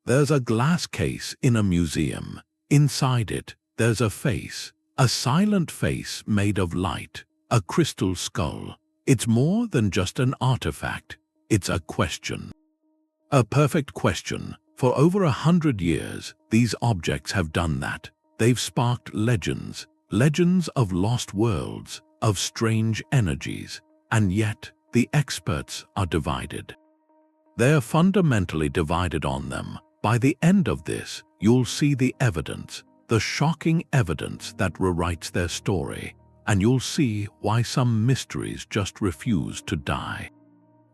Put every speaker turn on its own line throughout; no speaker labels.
There's a glass case in a museum. Inside it, there's a face, a silent face made of light, a crystal skull. It's more than just an artifact. It's a question. A perfect question. For over 100 years, these objects have done that. They've sparked legends, legends of lost worlds, of strange energies, and yet the experts are divided. They're fundamentally divided on them. By the end of this, you'll see the evidence, the shocking evidence that rewrites their story, and you'll see why some mysteries just refuse to die.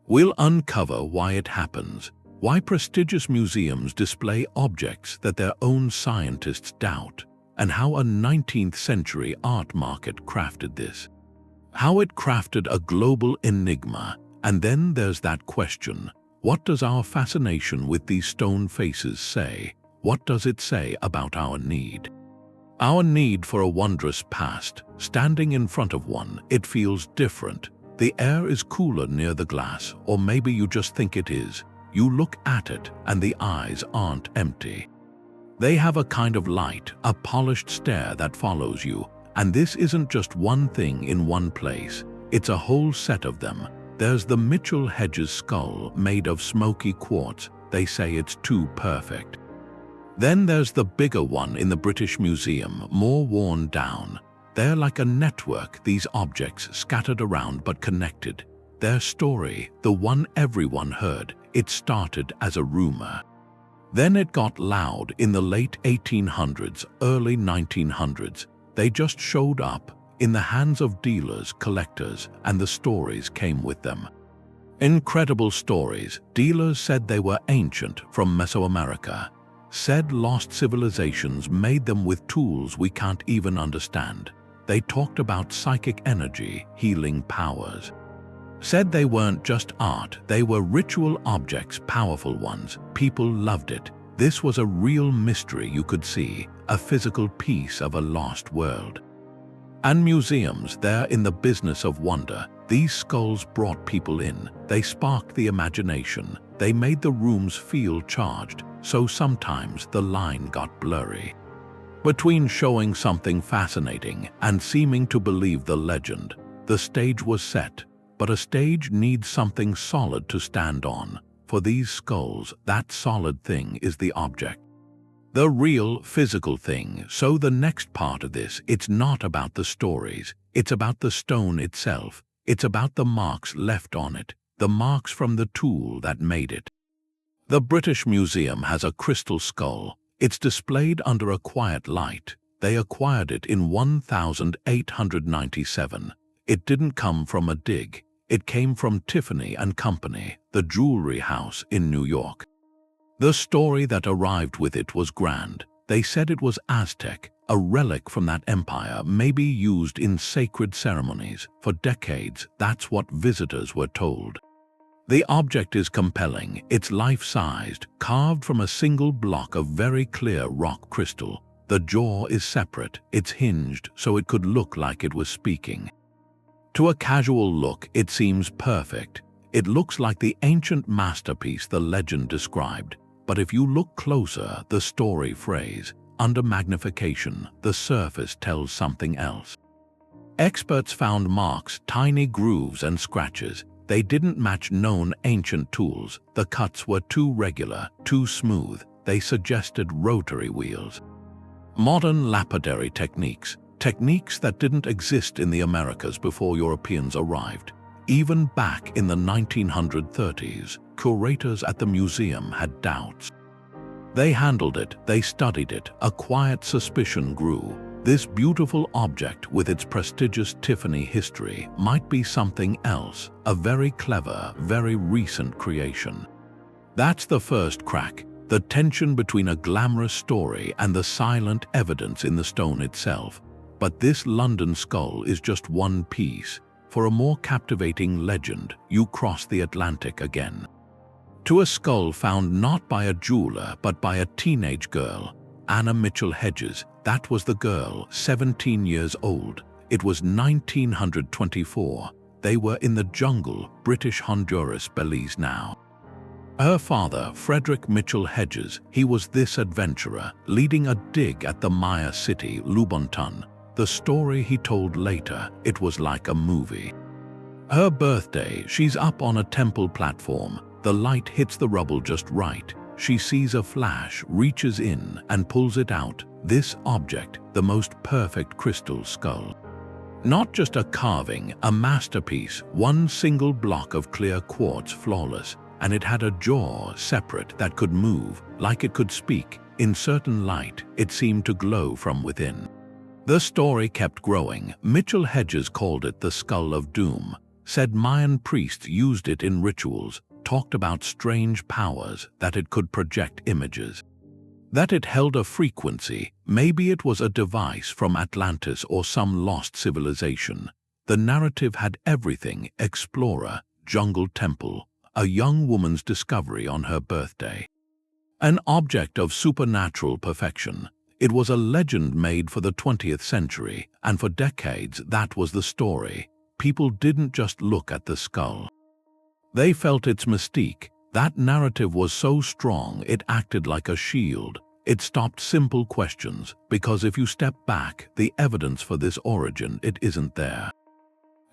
We'll uncover why it happens, why prestigious museums display objects that their own scientists doubt, and how a 19th century art market crafted this. How it crafted a global enigma. And then there's that question: what does our fascination with these stone faces say? What does it say about our need? Our need for a wondrous past. Standing in front of one, it feels different. The air is cooler near the glass, or maybe you just think it is. You look at it, and the eyes aren't empty. They have a kind of light, a polished stare that follows you. And this isn't just one thing in one place. It's a whole set of them. There's the Mitchell-Hedges skull made of smoky quartz. They say it's too perfect. Then there's the bigger one in the British Museum, more worn down. They're like a network, these objects scattered around but connected. Their story, the one everyone heard, it started as a rumor. Then it got loud in the late 1800s, early 1900s. They just showed up in the hands of dealers, collectors, and the stories came with them. Incredible stories. Dealers said they were ancient, from Mesoamerica. Said lost civilizations made them with tools we can't even understand. They talked about psychic energy, healing powers. Said they weren't just art, they were ritual objects, powerful ones. People loved it. This was a real mystery you could see, a physical piece of a lost world. And museums, they're in the business of wonder. These skulls brought people in. They sparked the imagination. They made the rooms feel charged, so sometimes the line got blurry. Between showing something fascinating and seeming to believe the legend, the stage was set. But a stage needs something solid to stand on. For these skulls, that solid thing is the object. The real physical thing. So the next part of this, it's not about the stories. It's about the stone itself. It's about the marks left on it, the marks from the tool that made it. The British Museum has a crystal skull. It's displayed under a quiet light. They acquired it in 1897. It didn't come from a dig. It came from Tiffany and Company, the jewelry house in New York. The story that arrived with it was grand. They said it was Aztec, a relic from that empire, maybe used in sacred ceremonies. For decades, that's what visitors were told. The object is compelling. It's life-sized, carved from a single block of very clear rock crystal. The jaw is separate. It's hinged so it could look like it was speaking. To a casual look, it seems perfect. It looks like the ancient masterpiece the legend described. But if you look closer, the story phrase, under magnification, the surface tells something else. Experts found marks, tiny grooves and scratches. They didn't match known ancient tools. The cuts were too regular, too smooth. They suggested rotary wheels. Modern lapidary techniques that didn't exist in the Americas before Europeans arrived. Even back in the 1930s, curators at the museum had doubts. They handled it, they studied it. A quiet suspicion grew. This beautiful object with its prestigious Tiffany history might be something else, a very clever, very recent creation. That's the first crack, the tension between a glamorous story and the silent evidence in the stone itself. But this London skull is just one piece. For a more captivating legend, you cross the Atlantic again. To a skull found not by a jeweler but by a teenage girl, Anna Mitchell-Hedges. That was the girl, 17 years old. It was 1924. They were in the jungle, British Honduras, Belize now. Her father, Frederick Mitchell-Hedges, he was this adventurer, leading a dig at the Maya city, Lubonton. The story he told later, it was like a movie. Her birthday, she's up on a temple platform. The light hits the rubble just right. She sees a flash, reaches in, and pulls it out. This object, the most perfect crystal skull. Not just a carving, a masterpiece, one single block of clear quartz, flawless. And it had a jaw separate that could move, like it could speak. In certain light, it seemed to glow from within. The story kept growing. Mitchell-Hedges called it the Skull of Doom, said Mayan priests used it in rituals, talked about strange powers, that it could project images. That it held a frequency, maybe it was a device from Atlantis or some lost civilization. The narrative had everything: explorer, jungle temple, a young woman's discovery on her birthday. An object of supernatural perfection. It was a legend made for the 20th century, and for decades that was the story. People didn't just look at the skull. They felt its mystique. That narrative was so strong it acted like a shield. It stopped simple questions, because if you step back, the evidence for this origin, it isn't there.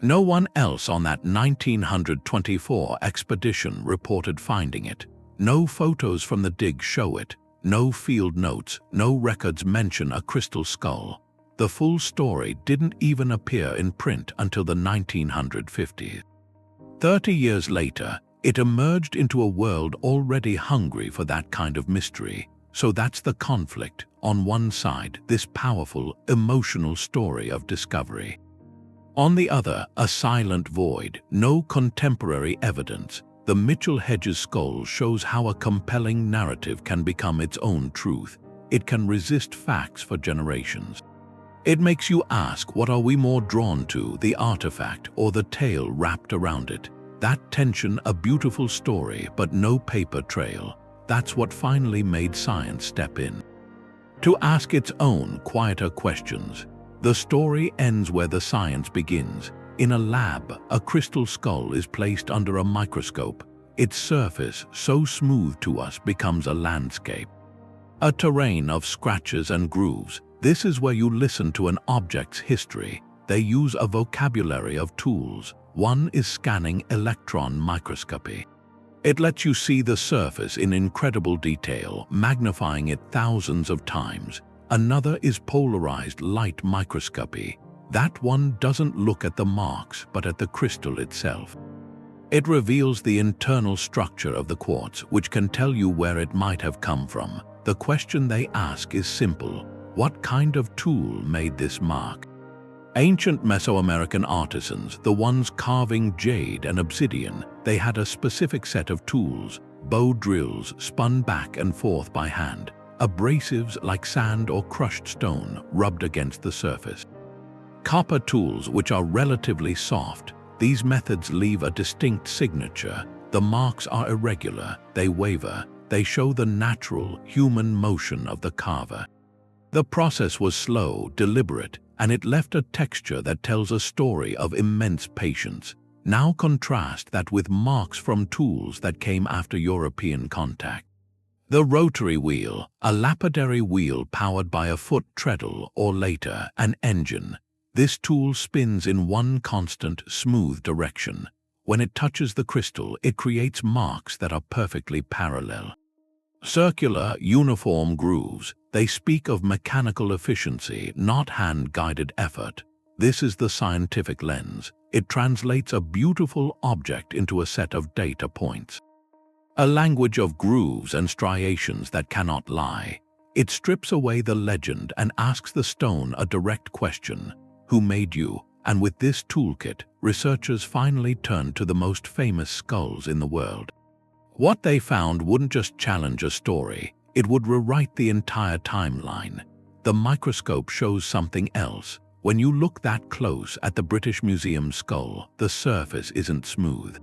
No one else on that 1924 expedition reported finding it. No photos from the dig show it. No field notes, no records mention a crystal skull. The full story didn't even appear in print until the 1950s. 30 years later, it emerged into a world already hungry for that kind of mystery. So that's the conflict. On one side, this powerful, emotional story of discovery. On the other, a silent void, no contemporary evidence. The Mitchell-Hedges skull shows how a compelling narrative can become its own truth. It can resist facts for generations. It makes you ask, what are we more drawn to, the artifact or the tale wrapped around it? That tension, a beautiful story, but no paper trail. That's what finally made science step in to ask its own, quieter questions. The story ends where the science begins. In a lab, a crystal skull is placed under a microscope. Its surface, so smooth to us, becomes a landscape. A terrain of scratches and grooves. This is where you listen to an object's history. They use a vocabulary of tools. One is scanning electron microscopy. It lets you see the surface in incredible detail, magnifying it thousands of times. Another is polarized light microscopy. That one doesn't look at the marks, but at the crystal itself. It reveals the internal structure of the quartz, which can tell you where it might have come from. The question they ask is simple: what kind of tool made this mark? Ancient Mesoamerican artisans, the ones carving jade and obsidian, they had a specific set of tools: bow drills spun back and forth by hand, abrasives like sand or crushed stone rubbed against the surface, copper tools which are relatively soft. These methods leave a distinct signature. The marks are irregular, they waver, they show the natural, human motion of the carver. The process was slow, deliberate, and it left a texture that tells a story of immense patience. Now contrast that with marks from tools that came after European contact. The rotary wheel, a lapidary wheel powered by a foot treadle or later, an engine. This tool spins in one constant, smooth direction. When it touches the crystal, it creates marks that are perfectly parallel. Circular, uniform grooves. They speak of mechanical efficiency, not hand-guided effort. This is the scientific lens. It translates a beautiful object into a set of data points. A language of grooves and striations that cannot lie. It strips away the legend and asks the stone a direct question: who made you? And with this toolkit, researchers finally turned to the most famous skulls in the world. What they found wouldn't just challenge a story, it would rewrite the entire timeline. The microscope shows something else. When you look that close at the British Museum skull, the surface isn't smooth.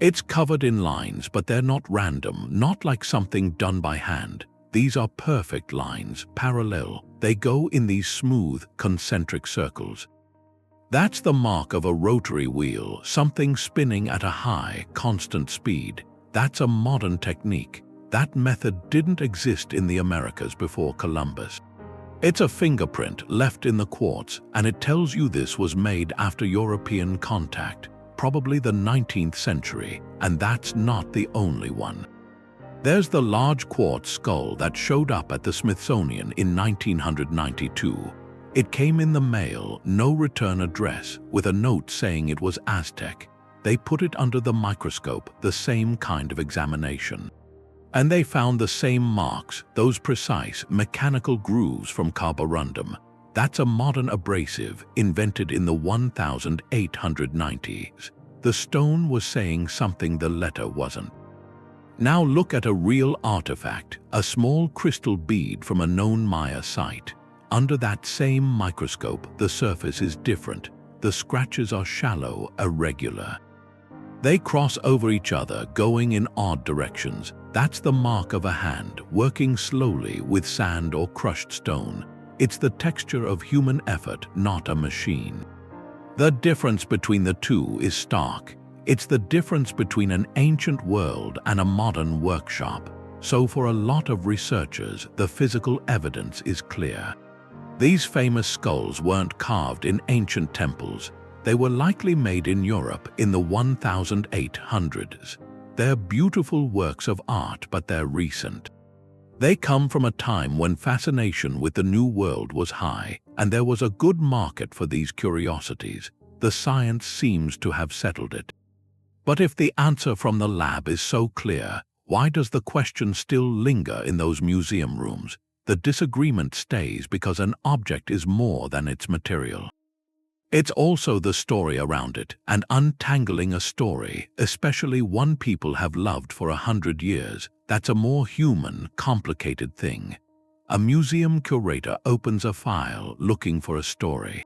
It's covered in lines, but they're not random, not like something done by hand. These are perfect lines, parallel. They go in these smooth, concentric circles. That's the mark of a rotary wheel, something spinning at a high, constant speed. That's a modern technique. That method didn't exist in the Americas before Columbus. It's a fingerprint left in the quartz, and it tells you this was made after European contact, probably the 19th century, and that's not the only one. There's the large quartz skull that showed up at the Smithsonian in 1992. It came in the mail, no return address, with a note saying it was Aztec. They put it under the microscope, the same kind of examination. And they found the same marks, those precise mechanical grooves from carborundum. That's a modern abrasive invented in the 1890s. The stone was saying something the letter wasn't. Now look at a real artifact, a small crystal bead from a known Maya site. Under that same microscope, the surface is different. The scratches are shallow, irregular. They cross over each other, going in odd directions. That's the mark of a hand, working slowly with sand or crushed stone. It's the texture of human effort, not a machine. The difference between the two is stark. It's the difference between an ancient world and a modern workshop. So for a lot of researchers, the physical evidence is clear. These famous skulls weren't carved in ancient temples. They were likely made in Europe in the 1800s. They're beautiful works of art, but they're recent. They come from a time when fascination with the New World was high, and there was a good market for these curiosities. The science seems to have settled it. But if the answer from the lab is so clear, why does the question still linger in those museum rooms? The disagreement stays because an object is more than its material. It's also the story around it, and untangling a story, especially one people have loved for 100 years, that's a more human, complicated thing. A museum curator opens a file looking for a story.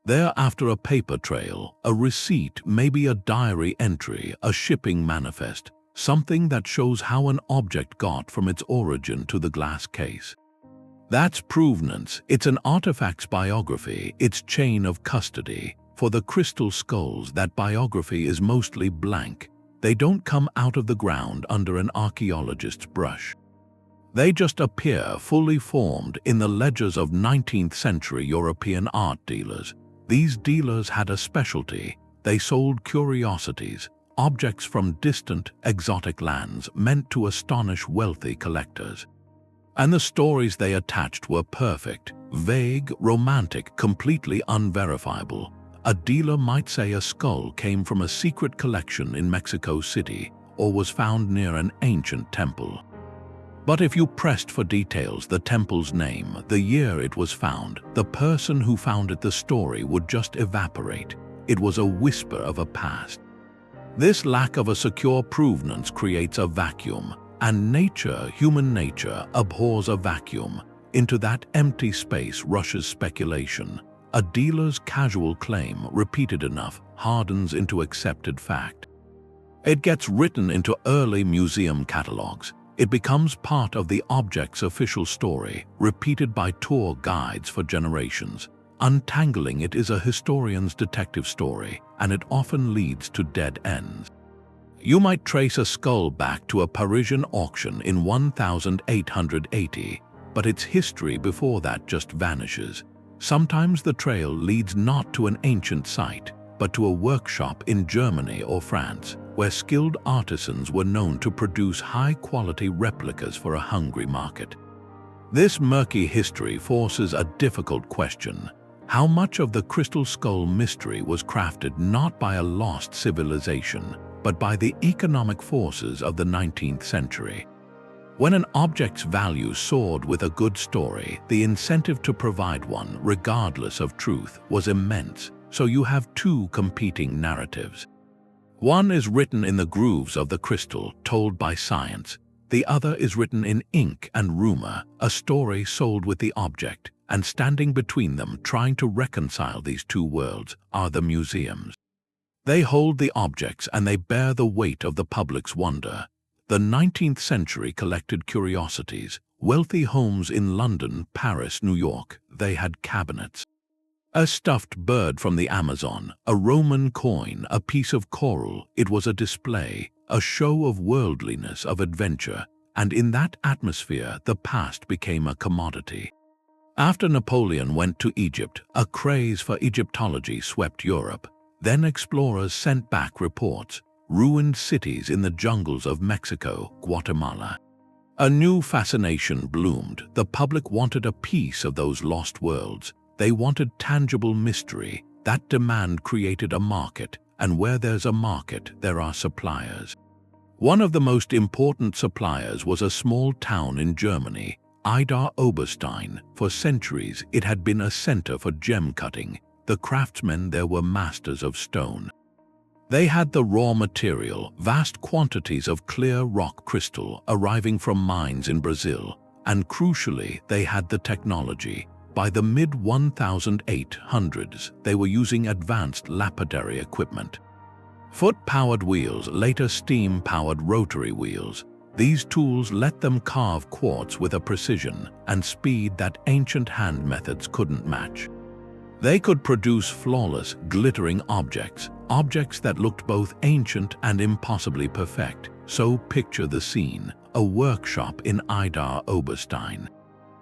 There, after a paper trail, a receipt, maybe a diary entry, a shipping manifest, something that shows how an object got from its origin to the glass case. That's provenance. It's an artifact's biography, its chain of custody. For the crystal skulls, that biography is mostly blank. They don't come out of the ground under an archaeologist's brush. They just appear fully formed in the ledgers of 19th century European art dealers. These dealers had a specialty. They sold curiosities, objects from distant, exotic lands meant to astonish wealthy collectors. And the stories they attached were perfect, vague, romantic, completely unverifiable. A dealer might say a skull came from a secret collection in Mexico City or was found near an ancient temple. But if you pressed for details, the temple's name, the year it was found, the person who founded the story would just evaporate. It was a whisper of a past. This lack of a secure provenance creates a vacuum. And nature, human nature, abhors a vacuum. Into that empty space rushes speculation. A dealer's casual claim, repeated enough, hardens into accepted fact. It gets written into early museum catalogs. It becomes part of the object's official story, repeated by tour guides for generations. Untangling it is a historian's detective story, and it often leads to dead ends. You might trace a skull back to a Parisian auction in 1880, but its history before that just vanishes. Sometimes the trail leads not to an ancient site, but to a workshop in Germany or France, where skilled artisans were known to produce high-quality replicas for a hungry market. This murky history forces a difficult question. How much of the crystal skull mystery was crafted not by a lost civilization, but by the economic forces of the 19th century? When an object's value soared with a good story, the incentive to provide one, regardless of truth, was immense. So you have two competing narratives. One is written in the grooves of the crystal, told by science. The other is written in ink and rumor, a story sold with the object, and standing between them, trying to reconcile these two worlds, are the museums. They hold the objects and they bear the weight of the public's wonder. The 19th century collected curiosities. Wealthy homes in London, Paris, New York, they had cabinets. A stuffed bird from the Amazon, a Roman coin, a piece of coral, it was a display. a show of worldliness, of adventure, and in that atmosphere the past became a commodity. After Napoleon went to Egypt, a craze for Egyptology swept Europe. Then explorers sent back reports, ruined cities in the jungles of Mexico, Guatemala. A new fascination bloomed. The public wanted a piece of those lost worlds. They wanted tangible mystery. That demand created a market, and where there's a market, there are suppliers. One of the most important suppliers was a small town in Germany, Idar-Oberstein. For centuries, it had been a center for gem cutting. The craftsmen there were masters of stone. They had the raw material, vast quantities of clear rock crystal arriving from mines in Brazil, and crucially, they had the technology. By the mid-1800s, they were using advanced lapidary equipment. Foot-powered wheels, later steam-powered rotary wheels. These tools let them carve quartz with a precision and speed that ancient hand methods couldn't match. They could produce flawless, glittering objects that looked both ancient and impossibly perfect. So picture the scene, a workshop in Idar-Oberstein.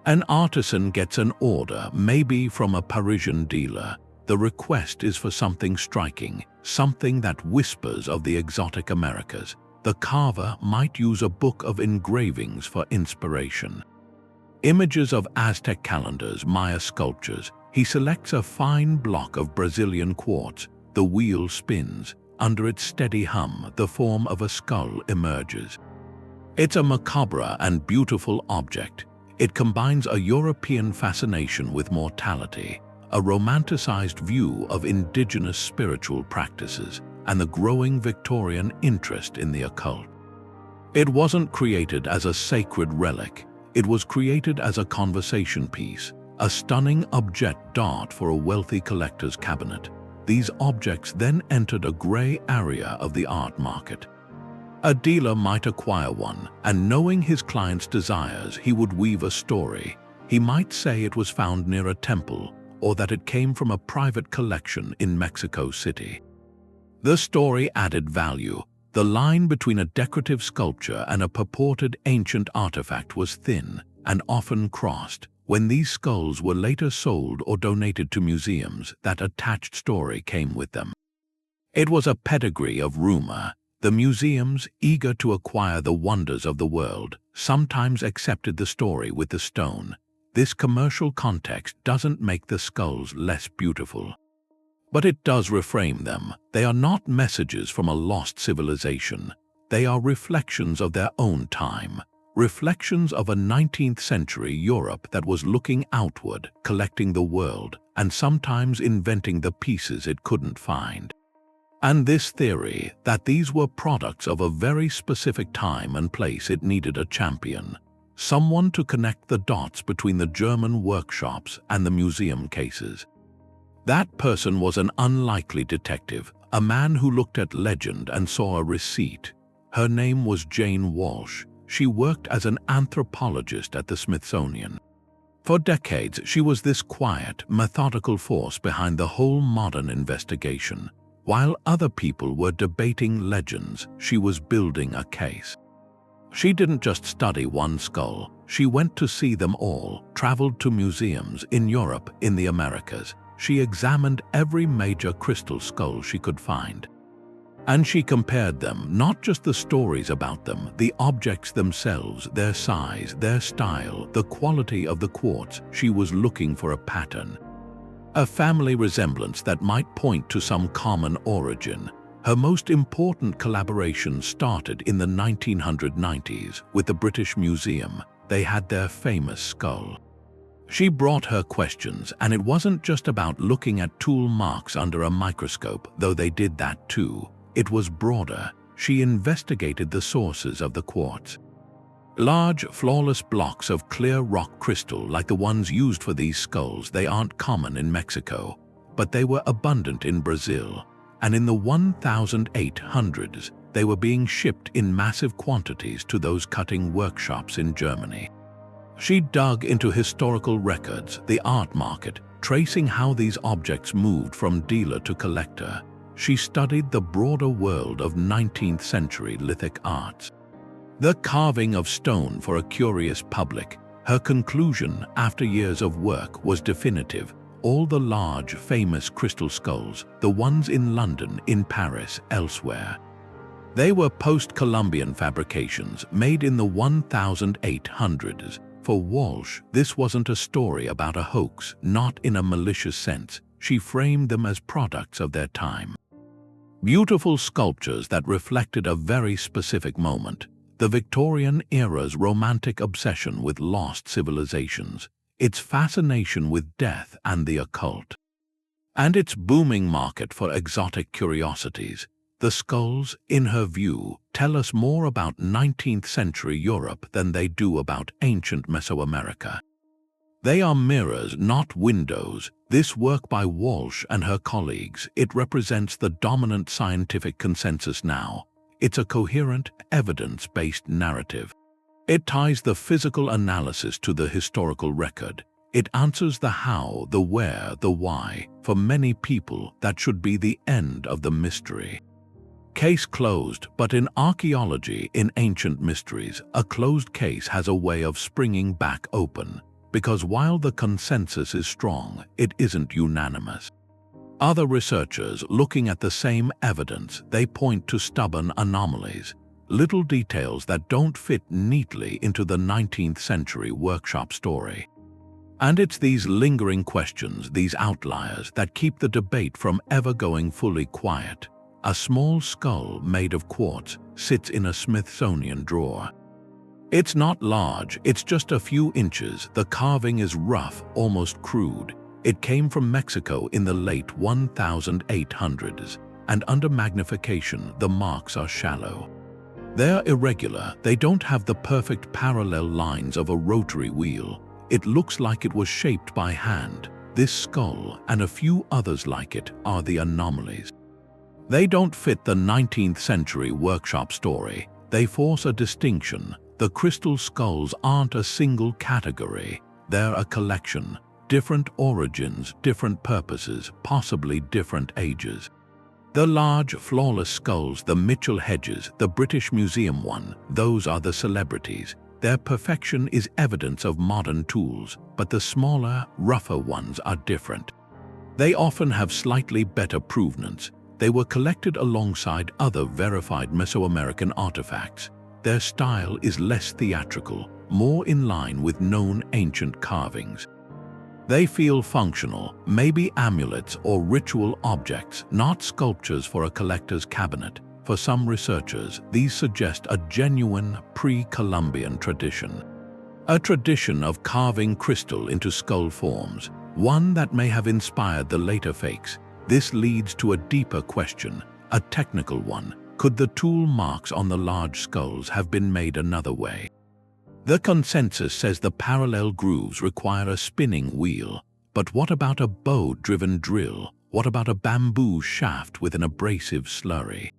An artisan gets an order, maybe from a Parisian dealer. The request is for something striking, something that whispers of the exotic Americas. The carver might use a book of engravings for inspiration. Images of Aztec calendars, Maya sculptures. He selects a fine block of Brazilian quartz. The wheel spins. Under its steady hum, the form of a skull emerges. It's a macabre and beautiful object. It combines a European fascination with mortality, a romanticized view of indigenous spiritual practices, and the growing Victorian interest in the occult. It wasn't created as a sacred relic. It was created as a conversation piece, a stunning object dart for a wealthy collector's cabinet. These objects then entered a gray area of the art market. A dealer might acquire one, and knowing his client's desires, he would weave a story. He might say it was found near a temple, or that it came from a private collection in Mexico City. The story added value. The line between a decorative sculpture and a purported ancient artifact was thin and often crossed. When these skulls were later sold or donated to museums, that attached story came with them. It was a pedigree of rumor. The museums, eager to acquire the wonders of the world, sometimes accepted the story with the stone. This commercial context doesn't make the skulls less beautiful. But it does reframe them. They are not messages from a lost civilization. They are reflections of their own time. Reflections of a 19th century Europe that was looking outward, collecting the world, and sometimes inventing the pieces it couldn't find. And this theory that these were products of a very specific time and place, it needed a champion. Someone to connect the dots between the German workshops and the museum cases. That person was an unlikely detective, a man who looked at legend and saw a receipt. Her name was Jane Walsh. She worked as an anthropologist at the Smithsonian. For decades, she was this quiet, methodical force behind the whole modern investigation. While other people were debating legends, she was building a case. She didn't just study one skull. She went to see them all, traveled to museums in Europe, in the Americas. She examined every major crystal skull she could find. And she compared them, not just the stories about them, the objects themselves, their size, their style, the quality of the quartz. She was looking for a pattern, a family resemblance that might point to some common origin. Her most important collaboration started in the 1990s with the British Museum. They had their famous skull. She brought her questions, and it wasn't just about looking at tool marks under a microscope, though they did that too. It was broader. She investigated the sources of the quartz. Large, flawless blocks of clear rock crystal like the ones used for these skulls, they aren't common in Mexico, but they were abundant in Brazil. And in the 1800s, they were being shipped in massive quantities to those cutting workshops in Germany. She dug into historical records, the art market, tracing how these objects moved from dealer to collector. she studied the broader world of 19th century lithic arts. The carving of stone for a curious public, her conclusion after years of work was definitive. All the large, famous crystal skulls, the ones in London, in Paris, elsewhere, they were post-Columbian fabrications made in the 1800s. For Walsh, this wasn't a story about a hoax, not in a malicious sense. She framed them as products of their time. Beautiful sculptures that reflected a very specific moment, the Victorian era's romantic obsession with lost civilizations, its fascination with death and the occult, and its booming market for exotic curiosities. The skulls, in her view, tell us more about 19th century Europe than they do about ancient Mesoamerica. They are mirrors, not windows. This work by Walsh and her colleagues, it represents the dominant scientific consensus now. It's a coherent, evidence-based narrative. It ties the physical analysis to the historical record. It answers the how, the where, the why. For many people, that should be the end of the mystery. Case closed, but in archaeology, in ancient mysteries, a closed case has a way of springing back open, because while the consensus is strong, it isn't unanimous. Other researchers, looking at the same evidence, they point to stubborn anomalies, little details that don't fit neatly into the 19th century workshop story. And it's these lingering questions, these outliers, that keep the debate from ever going fully quiet. A small skull made of quartz sits in a Smithsonian drawer. It's not large, it's just a few inches. The carving is rough, almost crude. It came from Mexico in the late 1800s, and under magnification, the marks are shallow. They're irregular, they don't have the perfect parallel lines of a rotary wheel. It looks like it was shaped by hand. This skull, and a few others like it, are the anomalies. They don't fit the 19th century workshop story. They force a distinction. The crystal skulls aren't a single category. They're a collection. Different origins, different purposes, possibly different ages. The large, flawless skulls, the Mitchell-Hedges, the British Museum one, those are the celebrities. Their perfection is evidence of modern tools, but the smaller, rougher ones are different. They often have slightly better provenance. They were collected alongside other verified Mesoamerican artifacts. Their style is less theatrical, more in line with known ancient carvings. They feel functional, maybe amulets or ritual objects, not sculptures for a collector's cabinet. For some researchers, these suggest a genuine pre-Columbian tradition. A tradition of carving crystal into skull forms, one that may have inspired the later fakes. This leads to a deeper question, a technical one. Could the tool marks on the large skulls have been made another way? The consensus says the parallel grooves require a spinning wheel. But what about a bow-driven drill? What about a bamboo shaft with an abrasive slurry?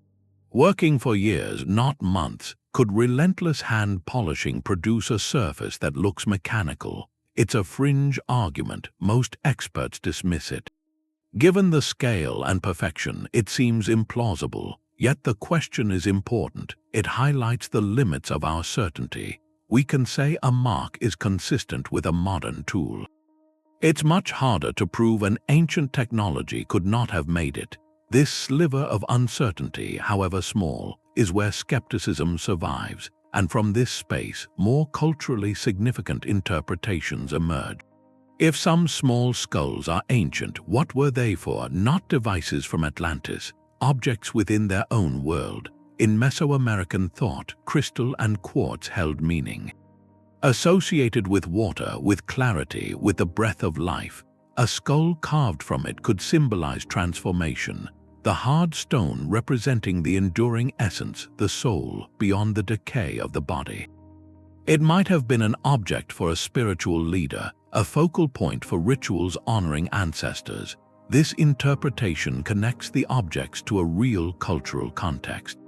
Working for years, not months, could relentless hand polishing produce a surface that looks mechanical? It's a fringe argument. Most experts dismiss it. Given the scale and perfection, it seems implausible. Yet the question is important. It highlights the limits of our certainty. We can say a mark is consistent with a modern tool. It's much harder to prove an ancient technology could not have made it. This sliver of uncertainty, however small, is where skepticism survives, and from this space, more culturally significant interpretations emerge. If some small skulls are ancient, what were they for? Not devices from Atlantis, objects within their own world. In Mesoamerican thought, crystal and quartz held meaning. Associated with water, with clarity, with the breath of life, a skull carved from it could symbolize transformation, the hard stone representing the enduring essence, the soul, beyond the decay of the body. It might have been an object for a spiritual leader, a focal point for rituals honoring ancestors. This interpretation connects the objects to a real cultural context.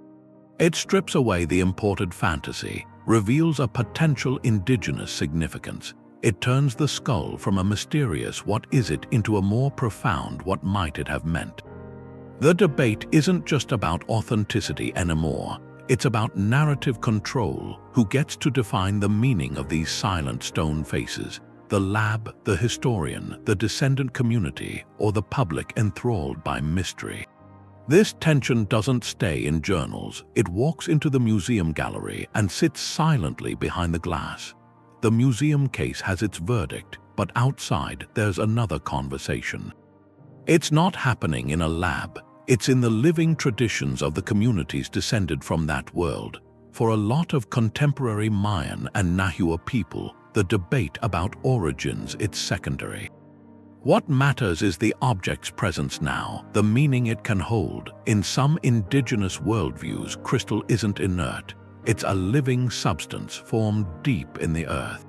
It strips away the imported fantasy, reveals a potential indigenous significance. It turns the skull from a mysterious "what is it" into a more profound "what might it have meant." The debate isn't just about authenticity anymore. It's about narrative control. Who gets to define the meaning of these silent stone faces? The lab, the historian, the descendant community, or the public enthralled by mystery? This tension doesn't stay in journals. It walks into the museum gallery and sits silently behind the glass. The museum case has its verdict, but outside there's another conversation. It's not happening in a lab. It's in the living traditions of the communities descended from that world. For a lot of contemporary Mayan and Nahua people, the debate about origins is secondary. What matters is the object's presence now, the meaning it can hold. In some indigenous worldviews, crystal isn't inert. It's a living substance formed deep in the earth.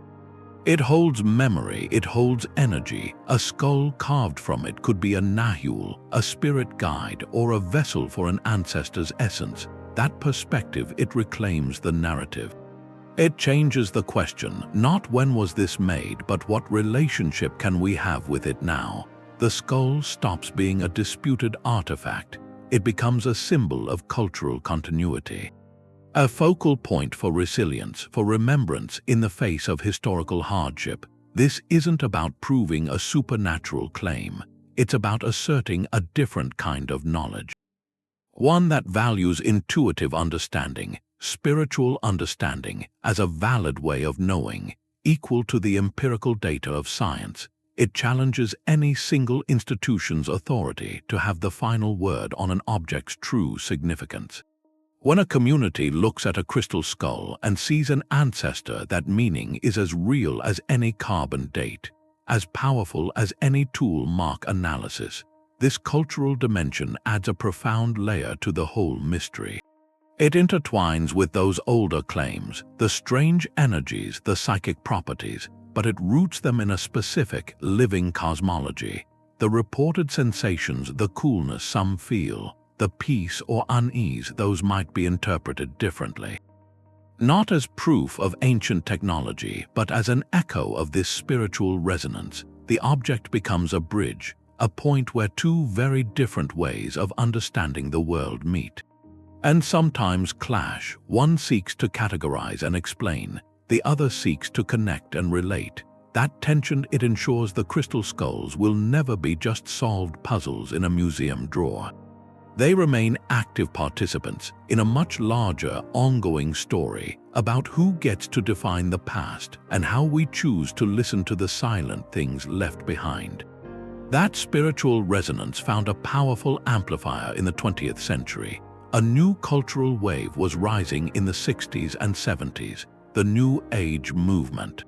It holds memory, it holds energy. A skull carved from it could be a Nahul, a spirit guide, or a vessel for an ancestor's essence. That perspective, it reclaims the narrative. It changes the question, not when was this made, but what relationship can we have with it now? The skull stops being a disputed artifact. It becomes a symbol of cultural continuity. A focal point for resilience, for remembrance in the face of historical hardship. This isn't about proving a supernatural claim. It's about asserting a different kind of knowledge. One that values intuitive understanding, spiritual understanding, as a valid way of knowing, equal to the empirical data of science. It challenges any single institution's authority to have the final word on an object's true significance. When a community looks at a crystal skull and sees an ancestor, that meaning is as real as any carbon date, as powerful as any tool mark analysis. This cultural dimension adds a profound layer to the whole mystery. It intertwines with those older claims, the strange energies, the psychic properties, but it roots them in a specific, living cosmology. The reported sensations, the coolness some feel, the peace or unease, those might be interpreted differently. Not as proof of ancient technology, but as an echo of this spiritual resonance. The object becomes a bridge, a point where two very different ways of understanding the world meet. And sometimes clash. One seeks to categorize and explain, the other seeks to connect and relate. That tension, it ensures the crystal skulls will never be just solved puzzles in a museum drawer. They remain active participants in a much larger, ongoing story about who gets to define the past and how we choose to listen to the silent things left behind. That spiritual resonance found a powerful amplifier in the 20th century. A new cultural wave was rising in the 60s and 70s, the New Age movement.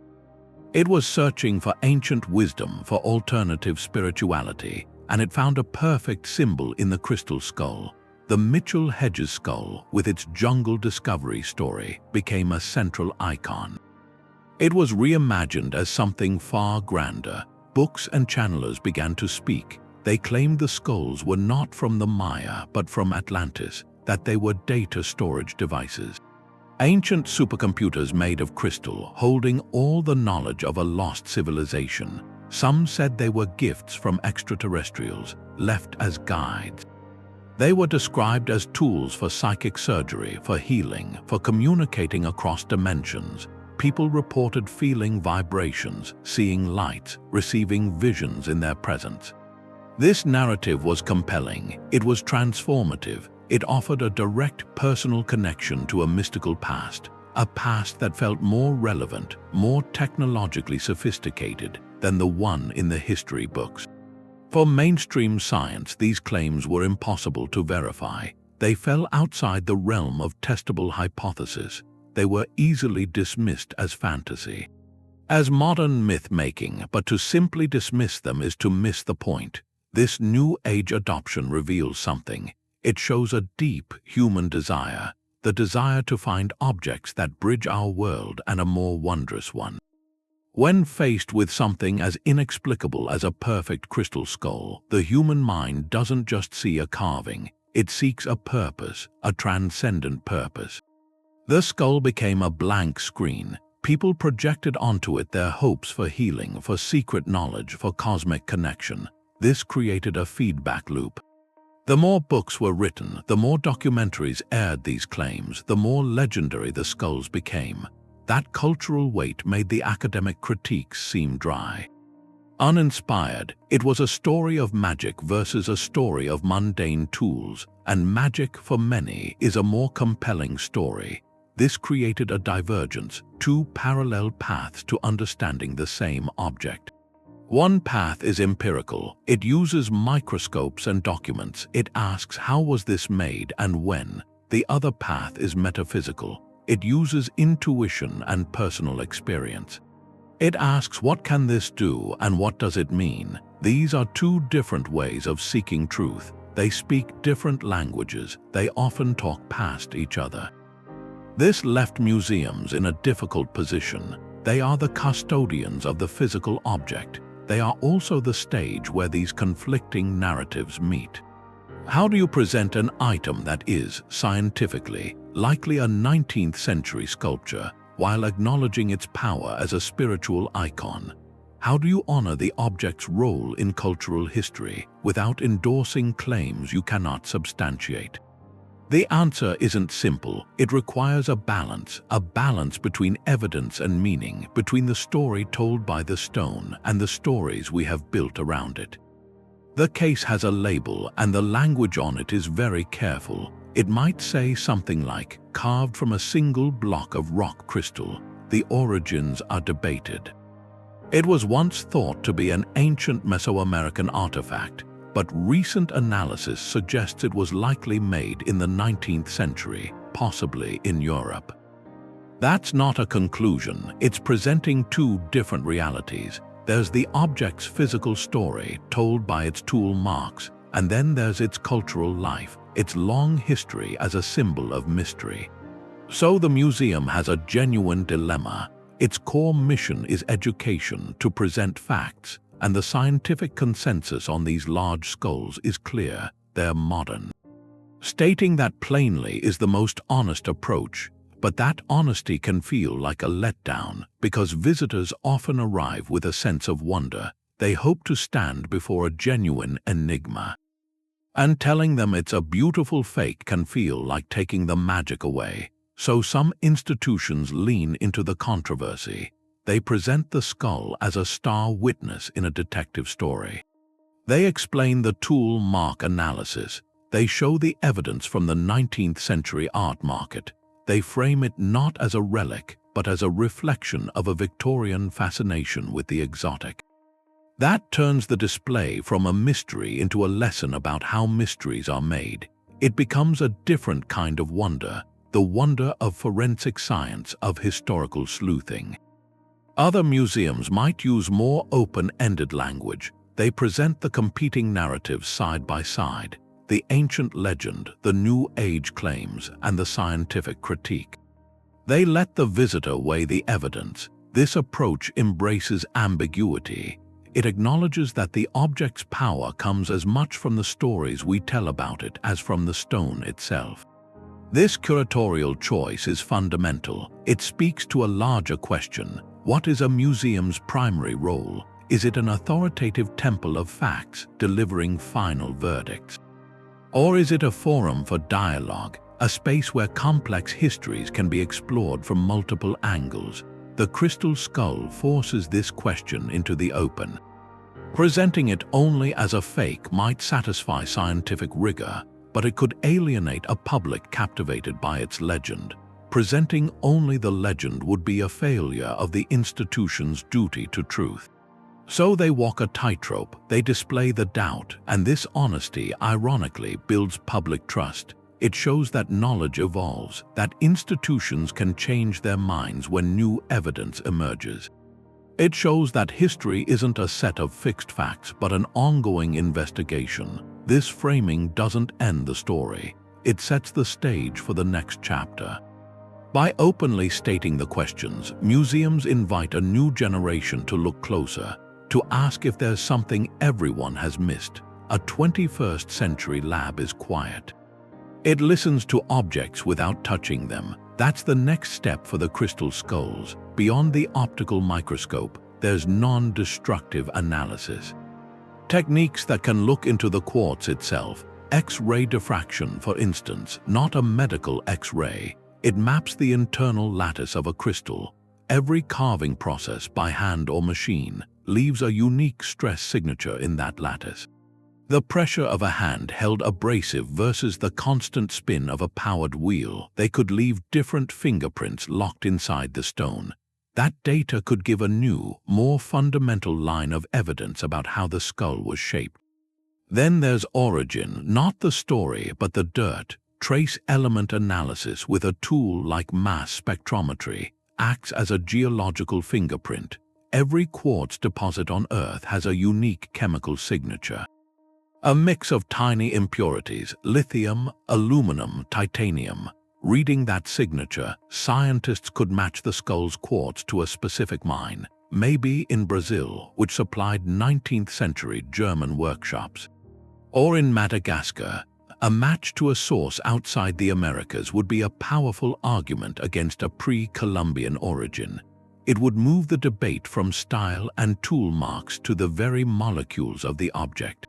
It was searching for ancient wisdom, for alternative spirituality, and it found a perfect symbol in the crystal skull. The Mitchell-Hedges skull, with its jungle discovery story, became a central icon. It was reimagined as something far grander. Books and channelers began to speak. They claimed the skulls were not from the Maya, but from Atlantis, that they were data storage devices. Ancient supercomputers made of crystal, holding all the knowledge of a lost civilization. Some said they were gifts from extraterrestrials, left as guides. They were described as tools for psychic surgery, for healing, for communicating across dimensions. People reported feeling vibrations, seeing lights, receiving visions in their presence. This narrative was compelling. It was transformative. It offered a direct personal connection to a mystical past, a past that felt more relevant, more technologically sophisticated than the one in the history books. For mainstream science, these claims were impossible to verify. They fell outside the realm of testable hypothesis. They were easily dismissed as fantasy, as modern myth-making, but to simply dismiss them is to miss the point. This New Age adoption reveals something. It shows a deep human desire, the desire to find objects that bridge our world and a more wondrous one. When faced with something as inexplicable as a perfect crystal skull, the human mind doesn't just see a carving, it seeks a purpose, a transcendent purpose. The skull became a blank screen. People projected onto it their hopes for healing, for secret knowledge, for cosmic connection. This created a feedback loop. The more books were written, the more documentaries aired these claims, the more legendary the skulls became. That cultural weight made the academic critiques seem dry. Uninspired, it was a story of magic versus a story of mundane tools, and magic for many is a more compelling story. This created a divergence, two parallel paths to understanding the same object. One path is empirical. It uses microscopes and documents. It asks, how was this made and when? The other path is metaphysical. It uses intuition and personal experience. It asks, what can this do and what does it mean? These are two different ways of seeking truth. They speak different languages. They often talk past each other. This left museums in a difficult position. They are the custodians of the physical object. They are also the stage where these conflicting narratives meet. How do you present an item that is, scientifically, likely a 19th century sculpture, while acknowledging its power as a spiritual icon? How do you honor the object's role in cultural history without endorsing claims you cannot substantiate? The answer isn't simple. It requires a balance between evidence and meaning, between the story told by the stone and the stories we have built around it. The case has a label, and the language on it is very careful. It might say something like, carved from a single block of rock crystal. The origins are debated. It was once thought to be an ancient Mesoamerican artifact, but recent analysis suggests it was likely made in the 19th century, possibly in Europe. That's not a conclusion. It's presenting two different realities. There's the object's physical story told by its tool marks, and then there's its cultural life, its long history as a symbol of mystery. So the museum has a genuine dilemma. Its core mission is education, to present facts, and the scientific consensus on these large skulls is clear: they're modern. Stating that plainly is the most honest approach, but that honesty can feel like a letdown because visitors often arrive with a sense of wonder. They hope to stand before a genuine enigma. And telling them it's a beautiful fake can feel like taking the magic away. So some institutions lean into the controversy. They present the skull as a star witness in a detective story. They explain the tool mark analysis. They show the evidence from the 19th century art market. They frame it not as a relic, but as a reflection of a Victorian fascination with the exotic. That turns the display from a mystery into a lesson about how mysteries are made. It becomes a different kind of wonder, the wonder of forensic science, of historical sleuthing. Other museums might use more open-ended language. They present the competing narratives side by side, the ancient legend, the new age claims, and the scientific critique. They let the visitor weigh the evidence. This approach embraces ambiguity. It acknowledges that the object's power comes as much from the stories we tell about it as from the stone itself. This curatorial choice is fundamental. It speaks to a larger question. What is a museum's primary role? Is it an authoritative temple of facts, delivering final verdicts? Or is it a forum for dialogue, a space where complex histories can be explored from multiple angles? The crystal skull forces this question into the open. Presenting it only as a fake might satisfy scientific rigor, but it could alienate a public captivated by its legend. Presenting only the legend would be a failure of the institution's duty to truth. So they walk a tightrope, they display the doubt, and this honesty, ironically, builds public trust. It shows that knowledge evolves, that institutions can change their minds when new evidence emerges. It shows that history isn't a set of fixed facts, but an ongoing investigation. This framing doesn't end the story. It sets the stage for the next chapter. By openly stating the questions, museums invite a new generation to look closer, to ask if there's something everyone has missed. A 21st century lab is quiet. It listens to objects without touching them. That's the next step for the crystal skulls. Beyond the optical microscope, there's non-destructive analysis. Techniques that can look into the quartz itself, X-ray diffraction, for instance, not a medical X-ray. It maps the internal lattice of a crystal. Every carving process, by hand or machine, leaves a unique stress signature in that lattice. The pressure of a hand-held abrasive versus the constant spin of a powered wheel, they could leave different fingerprints locked inside the stone. That data could give a new, more fundamental line of evidence about how the skull was shaped. Then there's origin, not the story, but the dirt. Trace element analysis with a tool like mass spectrometry acts as a geological fingerprint. Every quartz deposit on Earth has a unique chemical signature. A mix of tiny impurities, lithium, aluminum, titanium. Reading that signature, scientists could match the skull's quartz to a specific mine, maybe in Brazil, which supplied 19th-century German workshops. Or in Madagascar, a match to a source outside the Americas would be a powerful argument against a pre-Columbian origin. It would move the debate from style and tool marks to the very molecules of the object.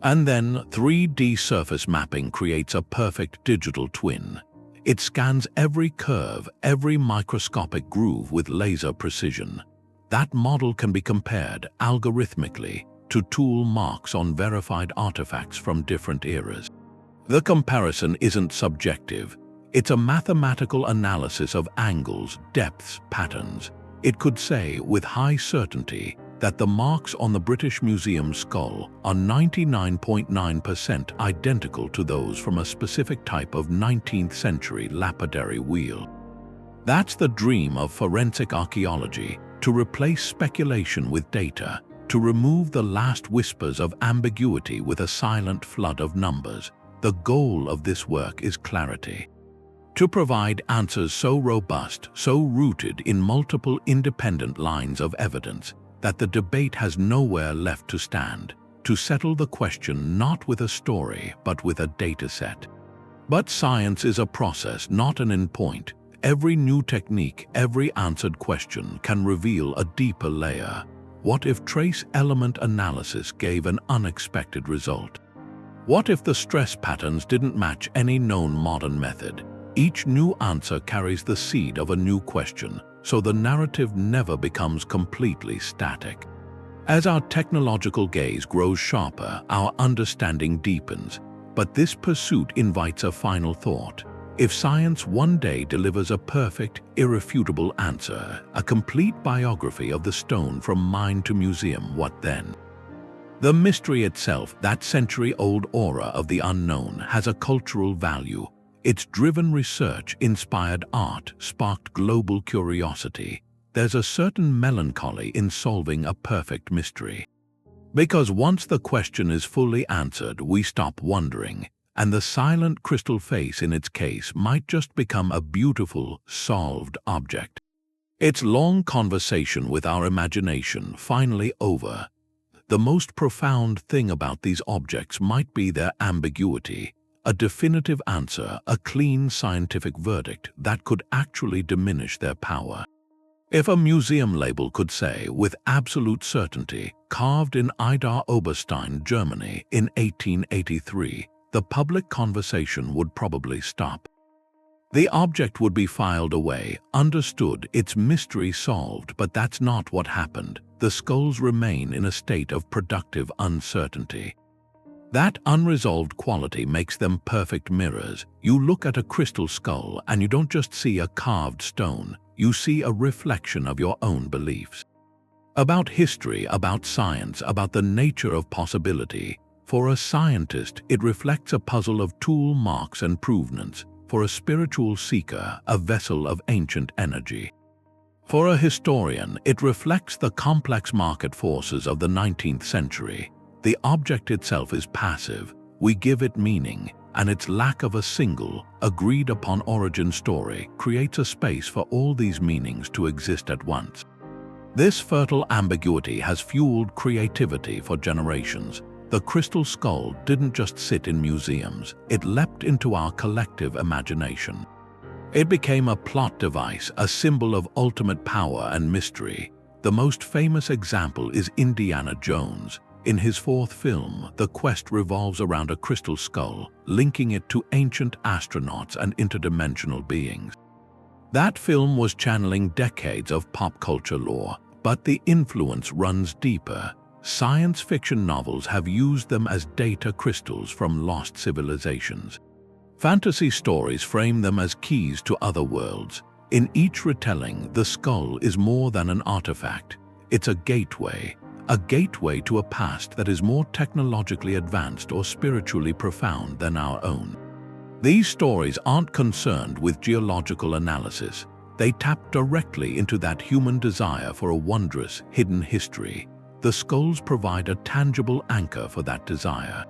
And then 3D surface mapping creates a perfect digital twin. It scans every curve, every microscopic groove with laser precision. That model can be compared algorithmically to tool marks on verified artifacts from different eras. The comparison isn't subjective. It's a mathematical analysis of angles, depths, patterns. It could say with high certainty that the marks on the British Museum skull are 99.9% identical to those from a specific type of 19th-century lapidary wheel. That's the dream of forensic archaeology, to replace speculation with data, to remove the last whispers of ambiguity with a silent flood of numbers. The goal of this work is clarity. To provide answers so robust, so rooted in multiple independent lines of evidence, that the debate has nowhere left to stand, to settle the question not with a story but with a data set. But science is a process, not an endpoint. Every new technique, every answered question can reveal a deeper layer. What if trace element analysis gave an unexpected result? What if the stress patterns didn't match any known modern method? Each new answer carries the seed of a new question, so the narrative never becomes completely static. As our technological gaze grows sharper, our understanding deepens. But this pursuit invites a final thought. If science one day delivers a perfect, irrefutable answer, a complete biography of the stone from mine to museum, what then? The mystery itself, that century-old aura of the unknown, has a cultural value. Its driven research, inspired art, sparked global curiosity. There's a certain melancholy in solving a perfect mystery. Because once the question is fully answered, we stop wondering, and the silent crystal face in its case might just become a beautiful, solved object. Its long conversation with our imagination finally over. The most profound thing about these objects might be their ambiguity. A definitive answer, a clean scientific verdict that could actually diminish their power. If a museum label could say, with absolute certainty, carved in Idar-Oberstein, Germany in 1883, the public conversation would probably stop. The object would be filed away, understood, its mystery solved, but that's not what happened. The skulls remain in a state of productive uncertainty. That unresolved quality makes them perfect mirrors. You look at a crystal skull and you don't just see a carved stone, you see a reflection of your own beliefs. About history, about science, about the nature of possibility. For a scientist, it reflects a puzzle of tool marks and provenance. For a spiritual seeker, a vessel of ancient energy. For a historian, it reflects the complex market forces of the 19th century. The object itself is passive, we give it meaning, and its lack of a single, agreed-upon origin story creates a space for all these meanings to exist at once. This fertile ambiguity has fueled creativity for generations. The crystal skull didn't just sit in museums, it leapt into our collective imagination. It became a plot device, a symbol of ultimate power and mystery. The most famous example is Indiana Jones. In his fourth film, the quest revolves around a crystal skull, linking it to ancient astronauts and interdimensional beings. That film was channeling decades of pop culture lore, but the influence runs deeper. Science fiction novels have used them as data crystals from lost civilizations. Fantasy stories frame them as keys to other worlds. In each retelling, the skull is more than an artifact. It's a gateway to a past that is more technologically advanced or spiritually profound than our own. These stories aren't concerned with geological analysis. They tap directly into that human desire for a wondrous, hidden history. The skulls provide a tangible anchor for that desire.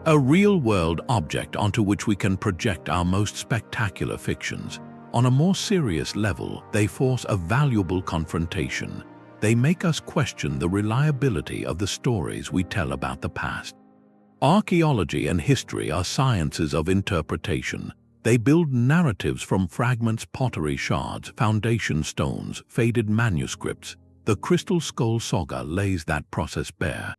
A real-world object onto which we can project our most spectacular fictions. On a more serious level, they force a valuable confrontation. They make us question the reliability of the stories we tell about the past. Archaeology and history are sciences of interpretation. They build narratives from fragments, pottery shards, foundation stones, faded manuscripts. The Crystal Skull Saga lays that process bare.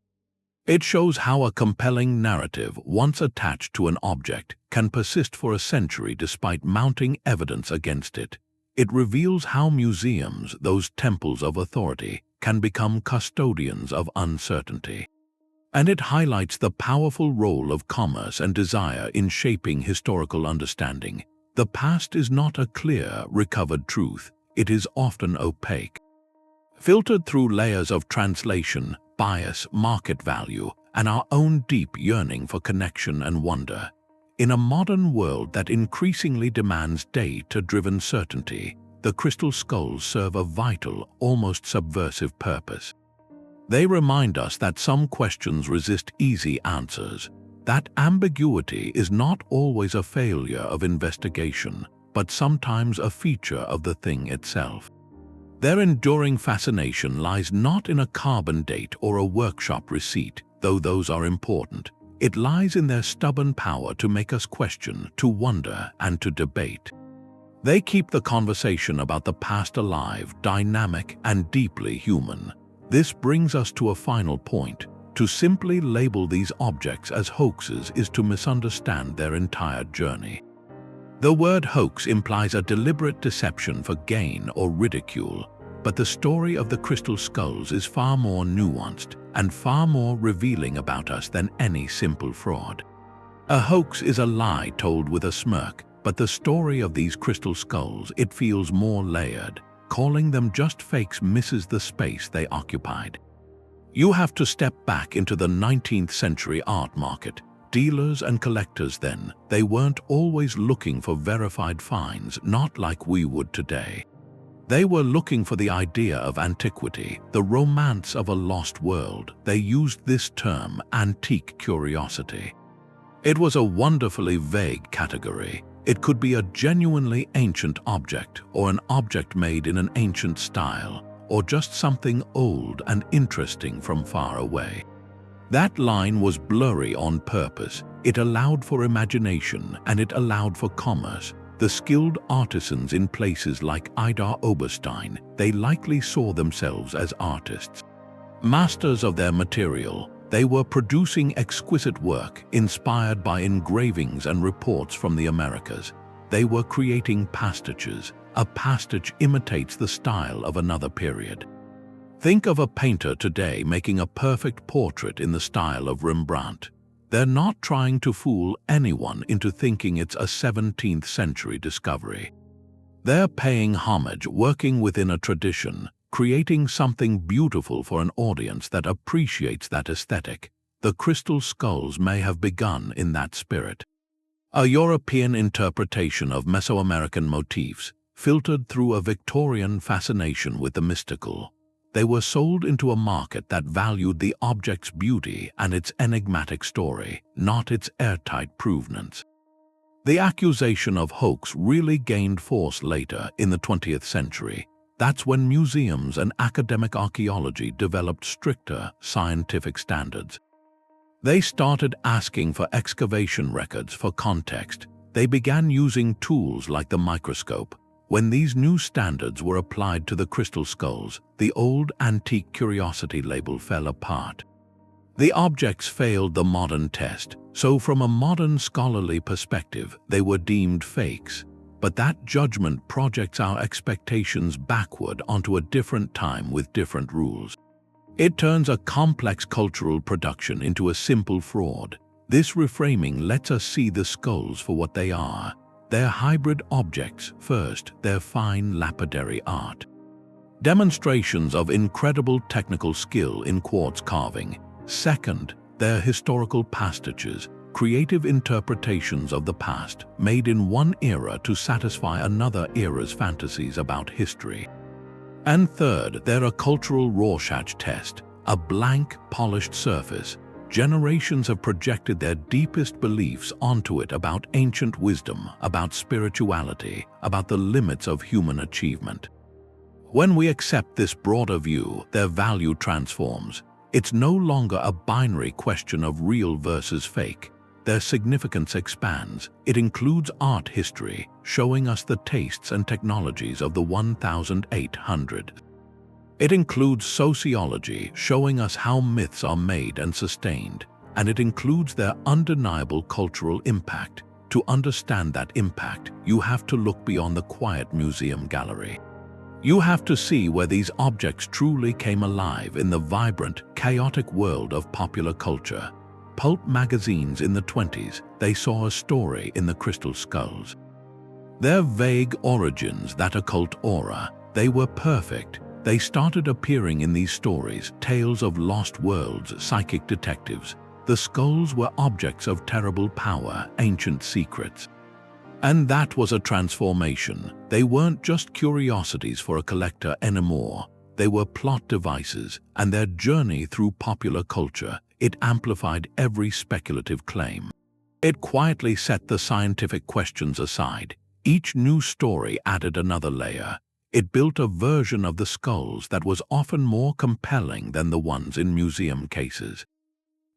It shows how a compelling narrative, once attached to an object, can persist for a century despite mounting evidence against it. It reveals how museums, those temples of authority, can become custodians of uncertainty. And it highlights the powerful role of commerce and desire in shaping historical understanding. The past is not a clear, recovered truth. It is often opaque, filtered through layers of translation, bias, market value, and our own deep yearning for connection and wonder. In a modern world that increasingly demands data-driven certainty, the crystal skulls serve a vital, almost subversive purpose. They remind us that some questions resist easy answers, that ambiguity is not always a failure of investigation, but sometimes a feature of the thing itself. Their enduring fascination lies not in a carbon date or a workshop receipt, though those are important. It lies in their stubborn power to make us question, to wonder, and to debate. They keep the conversation about the past alive, dynamic, and deeply human. This brings us to a final point. To simply label these objects as hoaxes is to misunderstand their entire journey. The word hoax implies a deliberate deception for gain or ridicule, but the story of the crystal skulls is far more nuanced and far more revealing about us than any simple fraud. A hoax is a lie told with a smirk, but the story of these crystal skulls, it feels more layered. Calling them just fakes misses the space they occupied. You have to step back into the 19th century art market. Dealers and collectors then, they weren't always looking for verified finds, not like we would today. They were looking for the idea of antiquity, the romance of a lost world. They used this term, antique curiosity. It was a wonderfully vague category. It could be a genuinely ancient object, or an object made in an ancient style, or just something old and interesting from far away. That line was blurry on purpose. It allowed for imagination and it allowed for commerce. The skilled artisans in places like Idar-Oberstein, they likely saw themselves as artists. Masters of their material, they were producing exquisite work inspired by engravings and reports from the Americas. They were creating pastiches. A pastiche imitates the style of another period. Think of a painter today making a perfect portrait in the style of Rembrandt. They're not trying to fool anyone into thinking it's a 17th century discovery. They're paying homage, working within a tradition, creating something beautiful for an audience that appreciates that aesthetic. The crystal skulls may have begun in that spirit. A European interpretation of Mesoamerican motifs, filtered through a Victorian fascination with the mystical. They were sold into a market that valued the object's beauty and its enigmatic story, not its airtight provenance. The accusation of hoax really gained force later in the 20th century. That's when museums and academic archaeology developed stricter scientific standards. They started asking for excavation records for context. They began using tools like the microscope. When these new standards were applied to the crystal skulls, the old antique curiosity label fell apart. The objects failed the modern test, so from a modern scholarly perspective, they were deemed fakes. But that judgment projects our expectations backward onto a different time with different rules. It turns a complex cultural production into a simple fraud. This reframing lets us see the skulls for what they are. They're hybrid objects. First, they're fine lapidary art. Demonstrations of incredible technical skill in quartz carving. Second, they're historical pastiches, creative interpretations of the past, made in one era to satisfy another era's fantasies about history. And third, they're a cultural Rorschach test, a blank, polished surface. Generations have projected their deepest beliefs onto it about ancient wisdom, about spirituality, about the limits of human achievement. When we accept this broader view, their value transforms. It's no longer a binary question of real versus fake. Their significance expands. It includes art history, showing us the tastes and technologies of the 1800s. It includes sociology, showing us how myths are made and sustained. And it includes their undeniable cultural impact. To understand that impact, you have to look beyond the quiet museum gallery. You have to see where these objects truly came alive in the vibrant, chaotic world of popular culture. Pulp magazines in the 20s, they saw a story in the crystal skulls. Their vague origins, that occult aura, they were perfect. They started appearing in these stories, tales of lost worlds, psychic detectives. The skulls were objects of terrible power, ancient secrets. And that was a transformation. They weren't just curiosities for a collector anymore. They were plot devices, and their journey through popular culture, it amplified every speculative claim. It quietly set the scientific questions aside. Each new story added another layer. It built a version of the skulls that was often more compelling than the ones in museum cases.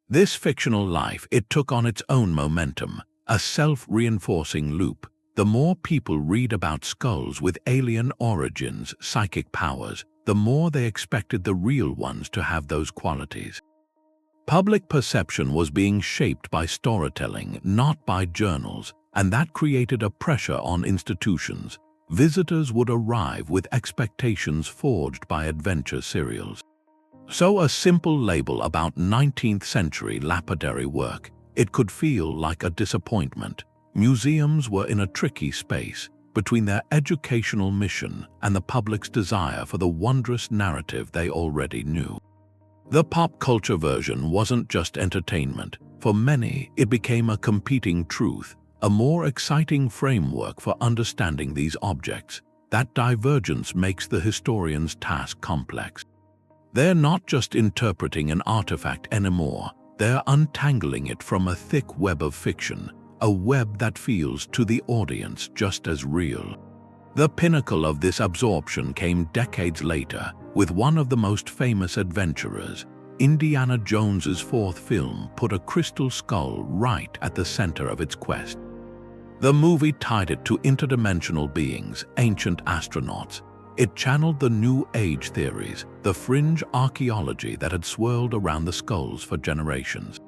This fictional life, it took on its own momentum, a self-reinforcing loop. The more people read about skulls with alien origins, psychic powers, the more they expected the real ones to have those qualities. Public perception was being shaped by storytelling, not by journals, and that created a pressure on institutions. Visitors would arrive with expectations forged by adventure serials. So a simple label about 19th century lapidary work, it could feel like a disappointment. Museums were in a tricky space between their educational mission and the public's desire for the wondrous narrative they already knew. The pop culture version wasn't just entertainment. For many, it became a competing truth, a more exciting framework for understanding these objects. That divergence makes the historian's task complex. They're not just interpreting an artifact anymore, they're untangling it from a thick web of fiction, a web that feels to the audience just as real. The pinnacle of this absorption came decades later, with one of the most famous adventurers. Indiana Jones's fourth film put a crystal skull right at the center of its quest. The movie tied it to interdimensional beings, ancient astronauts. It channeled the New Age theories, the fringe archaeology that had swirled around the skulls for generations.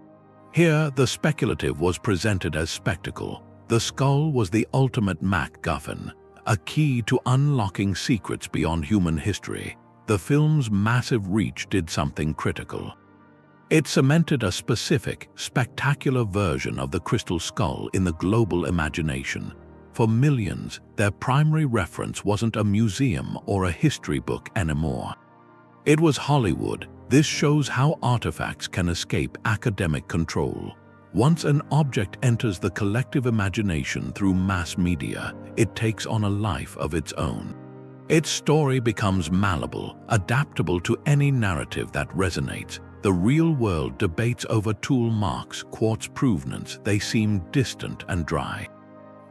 Here, the speculative was presented as spectacle. The skull was the ultimate MacGuffin, a key to unlocking secrets beyond human history. The film's massive reach did something critical. It cemented a specific, spectacular version of the crystal skull in the global imagination. For millions, their primary reference wasn't a museum or a history book anymore. It was Hollywood. This shows how artifacts can escape academic control. Once an object enters the collective imagination through mass media, it takes on a life of its own. Its story becomes malleable, adaptable to any narrative that resonates. The real-world debates over tool marks, quartz provenance, they seem distant and dry.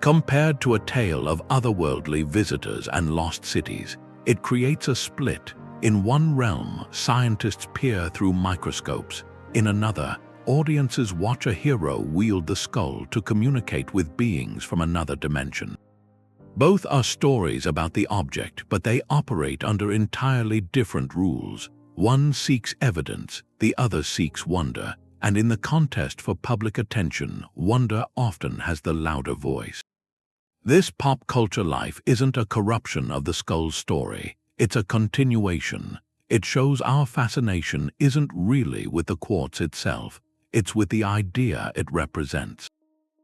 Compared to a tale of otherworldly visitors and lost cities, it creates a split. In one realm, scientists peer through microscopes. In another, audiences watch a hero wield the skull to communicate with beings from another dimension. Both are stories about the object, but they operate under entirely different rules. One seeks evidence, the other seeks wonder, and in the contest for public attention, wonder often has the louder voice. This pop culture life isn't a corruption of the skull story, it's a continuation. It shows our fascination isn't really with the quartz itself, it's with the idea it represents.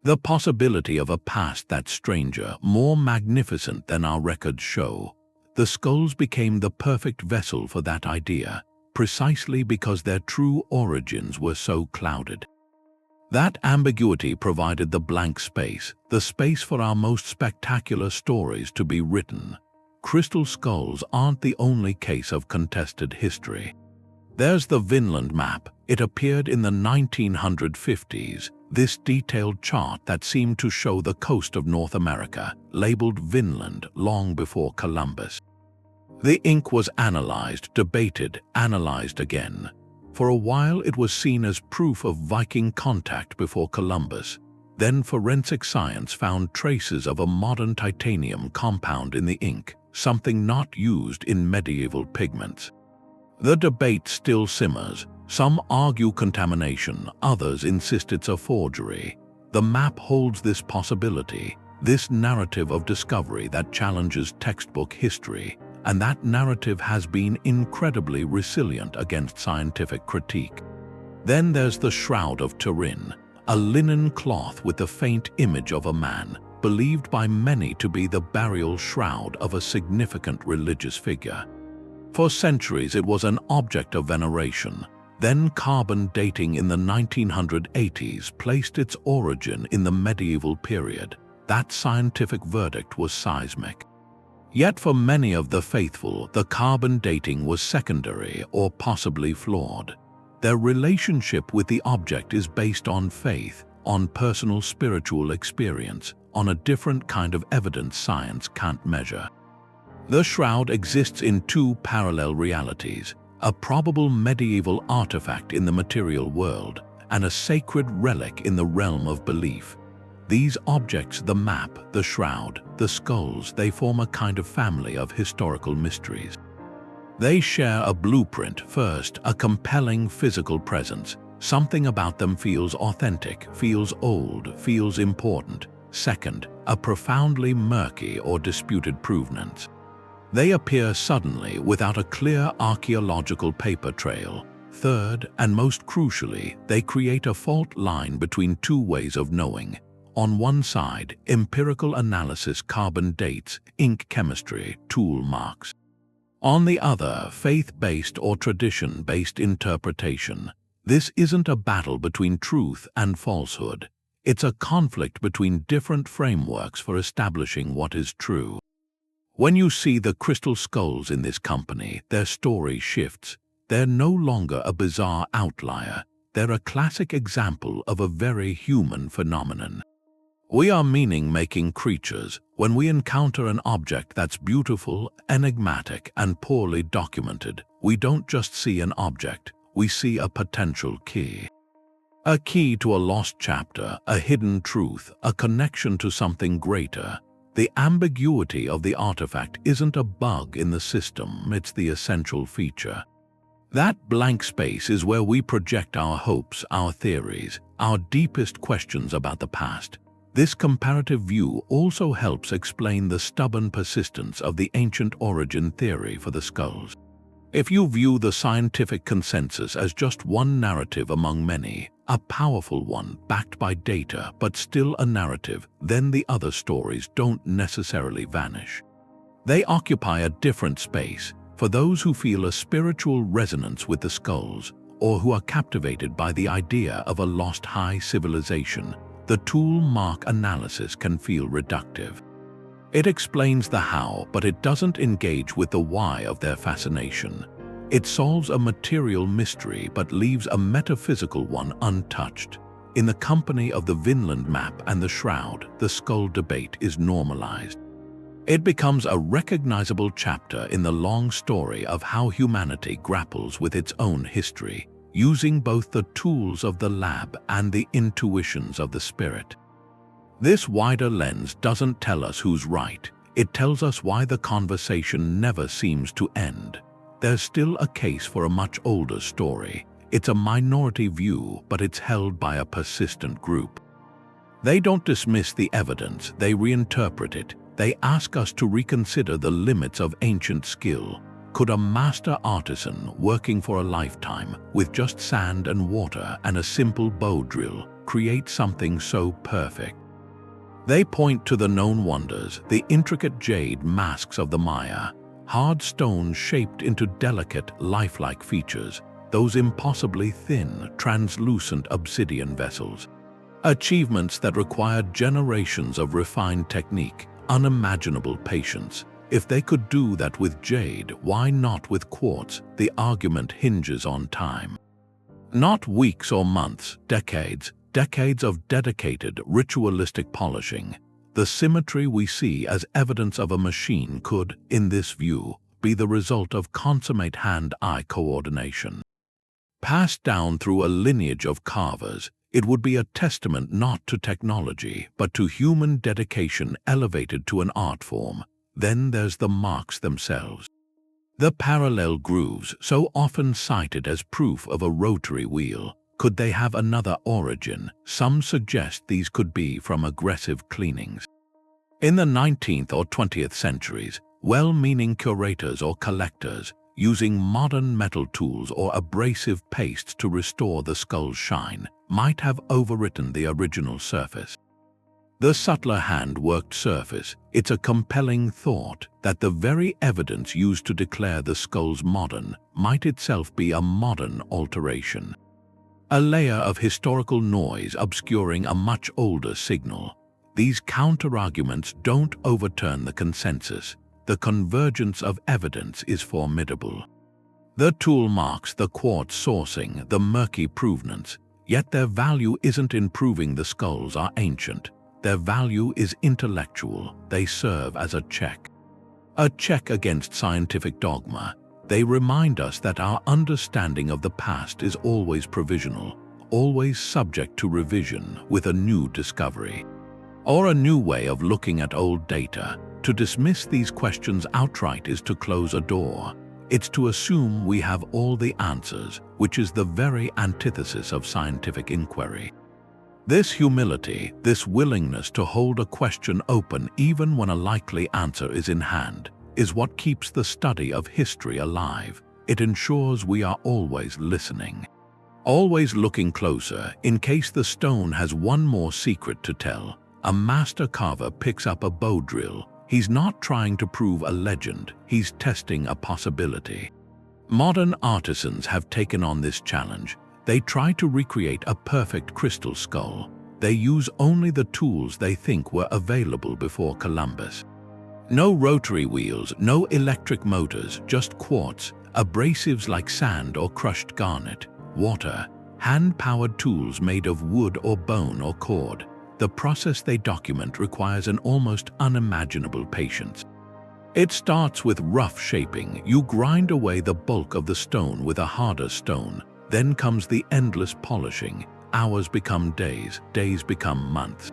The possibility of a past that's stranger, more magnificent than our records show. The skulls became the perfect vessel for that idea, precisely because their true origins were so clouded. That ambiguity provided the blank space, the space for our most spectacular stories to be written. Crystal skulls aren't the only case of contested history. There's the Vinland map. It appeared in the 1950s, this detailed chart that seemed to show the coast of North America, labeled Vinland long before Columbus. The ink was analyzed, debated, analyzed again. For a while it was seen as proof of Viking contact before Columbus. Then forensic science found traces of a modern titanium compound in the ink, something not used in medieval pigments. The debate still simmers. Some argue contamination, others insist it's a forgery. The map holds this possibility, this narrative of discovery that challenges textbook history, and that narrative has been incredibly resilient against scientific critique. Then there's the Shroud of Turin, a linen cloth with the faint image of a man, believed by many to be the burial shroud of a significant religious figure. For centuries it was an object of veneration. Then carbon dating in the 1980s placed its origin in the medieval period. That scientific verdict was seismic. Yet for many of the faithful, the carbon dating was secondary or possibly flawed. Their relationship with the object is based on faith, on personal spiritual experience, on a different kind of evidence science can't measure. The shroud exists in two parallel realities, a probable medieval artifact in the material world, and a sacred relic in the realm of belief. These objects, the map, the shroud, the skulls, they form a kind of family of historical mysteries. They share a blueprint. First, a compelling physical presence. Something about them feels authentic, feels old, feels important. Second, a profoundly murky or disputed provenance. They appear suddenly without a clear archaeological paper trail. Third, and most crucially, they create a fault line between two ways of knowing. On one side, empirical analysis, carbon dates, ink chemistry, tool marks. On the other, faith-based or tradition-based interpretation. This isn't a battle between truth and falsehood. It's a conflict between different frameworks for establishing what is true. When you see the crystal skulls in this company, their story shifts. They're no longer a bizarre outlier. They're a classic example of a very human phenomenon. We are meaning-making creatures. When we encounter an object that's beautiful, enigmatic, and poorly documented, we don't just see an object, we see a potential key. A key to a lost chapter, a hidden truth, a connection to something greater. The ambiguity of the artifact isn't a bug in the system, it's the essential feature. That blank space is where we project our hopes, our theories, our deepest questions about the past. This comparative view also helps explain the stubborn persistence of the ancient origin theory for the skulls. If you view the scientific consensus as just one narrative among many, a powerful one backed by data but still a narrative, then the other stories don't necessarily vanish. They occupy a different space. For those who feel a spiritual resonance with the skulls, or who are captivated by the idea of a lost high civilization, the tool mark analysis can feel reductive. It explains the how, but it doesn't engage with the why of their fascination. It solves a material mystery but leaves a metaphysical one untouched. In the company of the Vinland map and the shroud, the skull debate is normalized. It becomes a recognizable chapter in the long story of how humanity grapples with its own history, using both the tools of the lab and the intuitions of the spirit. This wider lens doesn't tell us who's right. It tells us why the conversation never seems to end. there's still a case for a much older story. It's a minority view, but it's held by a persistent group. They don't dismiss the evidence, they reinterpret it. They ask us to reconsider the limits of ancient skill. Could a master artisan working for a lifetime with just sand and water and a simple bow drill create something so perfect? They point to the known wonders, the intricate jade masks of the Maya, hard stones shaped into delicate, lifelike features, those impossibly thin, translucent obsidian vessels. Achievements that required generations of refined technique, unimaginable patience. If they could do that with jade, why not with quartz? The argument hinges on time. Not weeks or months, decades of dedicated, ritualistic polishing. The symmetry we see as evidence of a machine could, in this view, be the result of consummate hand-eye coordination. Passed down through a lineage of carvers, it would be a testament not to technology, but to human dedication elevated to an art form. Then there's the marks themselves. The parallel grooves, so often cited as proof of a rotary wheel, could they have another origin? Some suggest these could be from aggressive cleanings. In the 19th or 20th centuries, well-meaning curators or collectors, using modern metal tools or abrasive pastes to restore the skull's shine, might have overwritten the original surface. The subtler hand-worked surface, it's a compelling thought that the very evidence used to declare the skull's modern might itself be a modern alteration. A layer of historical noise obscuring a much older signal. These counter-arguments don't overturn the consensus. The convergence of evidence is formidable. The tool marks, the quartz sourcing, the murky provenance, yet their value isn't in proving the skulls are ancient. Their value is intellectual. They serve as a check. A check against scientific dogma. They remind us that our understanding of the past is always provisional, always subject to revision with a new discovery, or a new way of looking at old data. To dismiss these questions outright is to close a door. It's to assume we have all the answers, which is the very antithesis of scientific inquiry. This humility, this willingness to hold a question open even when a likely answer is in hand, is what keeps the study of history alive. It ensures we are always listening, always looking closer in case the stone has one more secret to tell. A master carver picks up a bow drill. He's not trying to prove a legend, he's testing a possibility. Modern artisans have taken on this challenge. They try to recreate a perfect crystal skull. They use only the tools they think were available before Columbus. No rotary wheels, no electric motors, just quartz, abrasives like sand or crushed garnet, water, hand-powered tools made of wood or bone or cord. The process they document requires an almost unimaginable patience. It starts with rough shaping. You grind away the bulk of the stone with a harder stone. Then comes the endless polishing. Hours become days, days become months.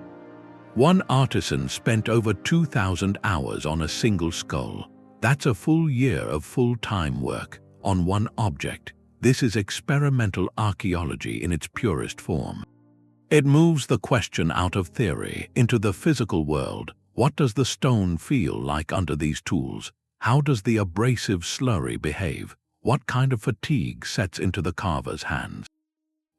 One artisan spent over 2,000 hours on a single skull. That's a full year of full-time work on one object. This is experimental archaeology in its purest form. It moves the question out of theory into the physical world. What does the stone feel like under these tools? How does the abrasive slurry behave? What kind of fatigue sets into the carver's hands?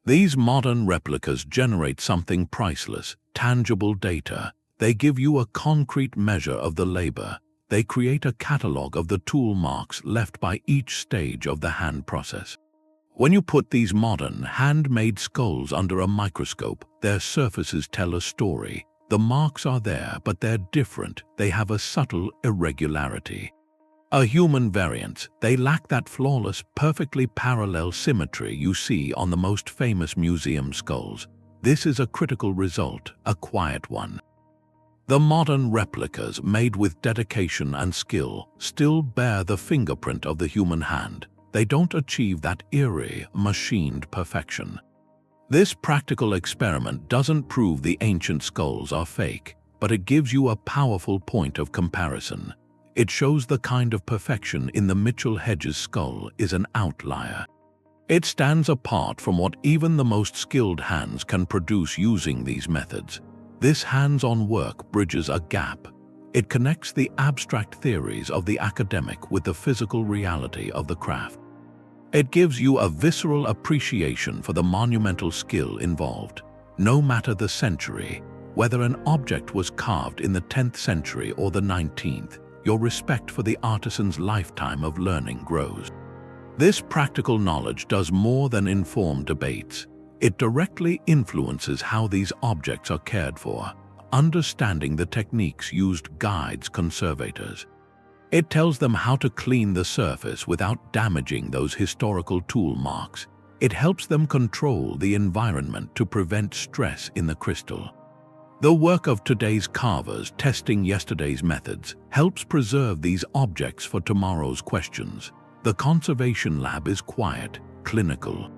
These modern replicas generate something priceless, tangible data. They give you a concrete measure of the labor. They create a catalog of the tool marks left by each stage of the hand process. When you put these modern, handmade skulls under a microscope, their surfaces tell a story. The marks are there, but they're different. They have a subtle irregularity. A human variant. They lack that flawless, perfectly parallel symmetry you see on the most famous museum skulls. This is a critical result, a quiet one. The modern replicas, made with dedication and skill, still bear the fingerprint of the human hand. They don't achieve that eerie, machined perfection. This practical experiment doesn't prove the ancient skulls are fake, but it gives you a powerful point of comparison. It shows the kind of perfection in the Mitchell-Hedges skull is an outlier. It stands apart from what even the most skilled hands can produce using these methods. This hands-on work bridges a gap. It connects the abstract theories of the academic with the physical reality of the craft. It gives you a visceral appreciation for the monumental skill involved. No matter the century, whether an object was carved in the 10th century or the 19th, your respect for the artisan's lifetime of learning grows. This practical knowledge does more than inform debates. It directly influences how these objects are cared for. Understanding the techniques used guides conservators. It tells them how to clean the surface without damaging those historical tool marks. It helps them control the environment to prevent stress in the crystal. The work of today's carvers testing yesterday's methods helps preserve these objects for tomorrow's questions. The conservation lab is quiet, clinical.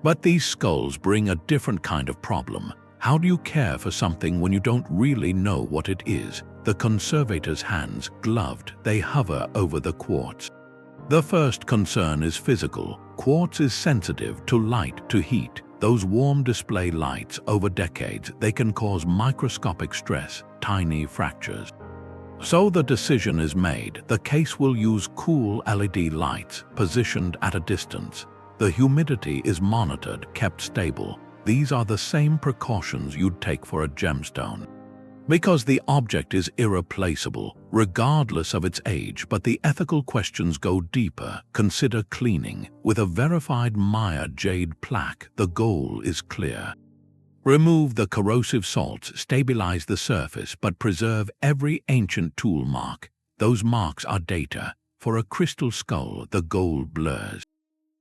But these skulls bring a different kind of problem. How do you care for something when you don't really know what it is? The conservator's hands, gloved, they hover over the quartz. The first concern is physical. Quartz is sensitive to light, to heat. Those warm display lights over decades, they can cause microscopic stress, tiny fractures. So the decision is made. The case will use cool LED lights positioned at a distance. The humidity is monitored, kept stable. These are the same precautions you'd take for a gemstone. Because the object is irreplaceable, regardless of its age, but the ethical questions go deeper. Consider cleaning. With a verified Maya jade plaque, the goal is clear. Remove the corrosive salts, stabilize the surface, but preserve every ancient tool mark. Those marks are data. For a crystal skull, the goal blurs.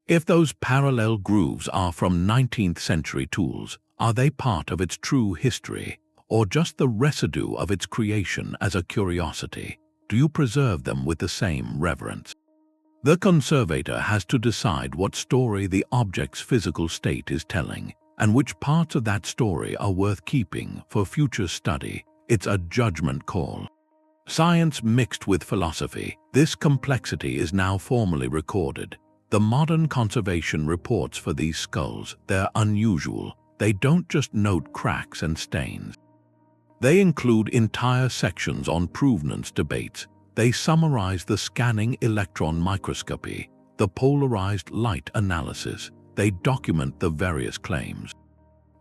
If those parallel grooves are from 19th century tools, are they part of its true history, or just the residue of its creation as a curiosity? Do you preserve them with the same reverence? The conservator has to decide what story the object's physical state is telling, and which parts of that story are worth keeping for future study. It's a judgment call. Science mixed with philosophy. This complexity is now formally recorded. The modern conservation reports for these skulls, they're unusual. They don't just note cracks and stains. They include entire sections on provenance debates. They summarize the scanning electron microscopy, the polarized light analysis. They document the various claims.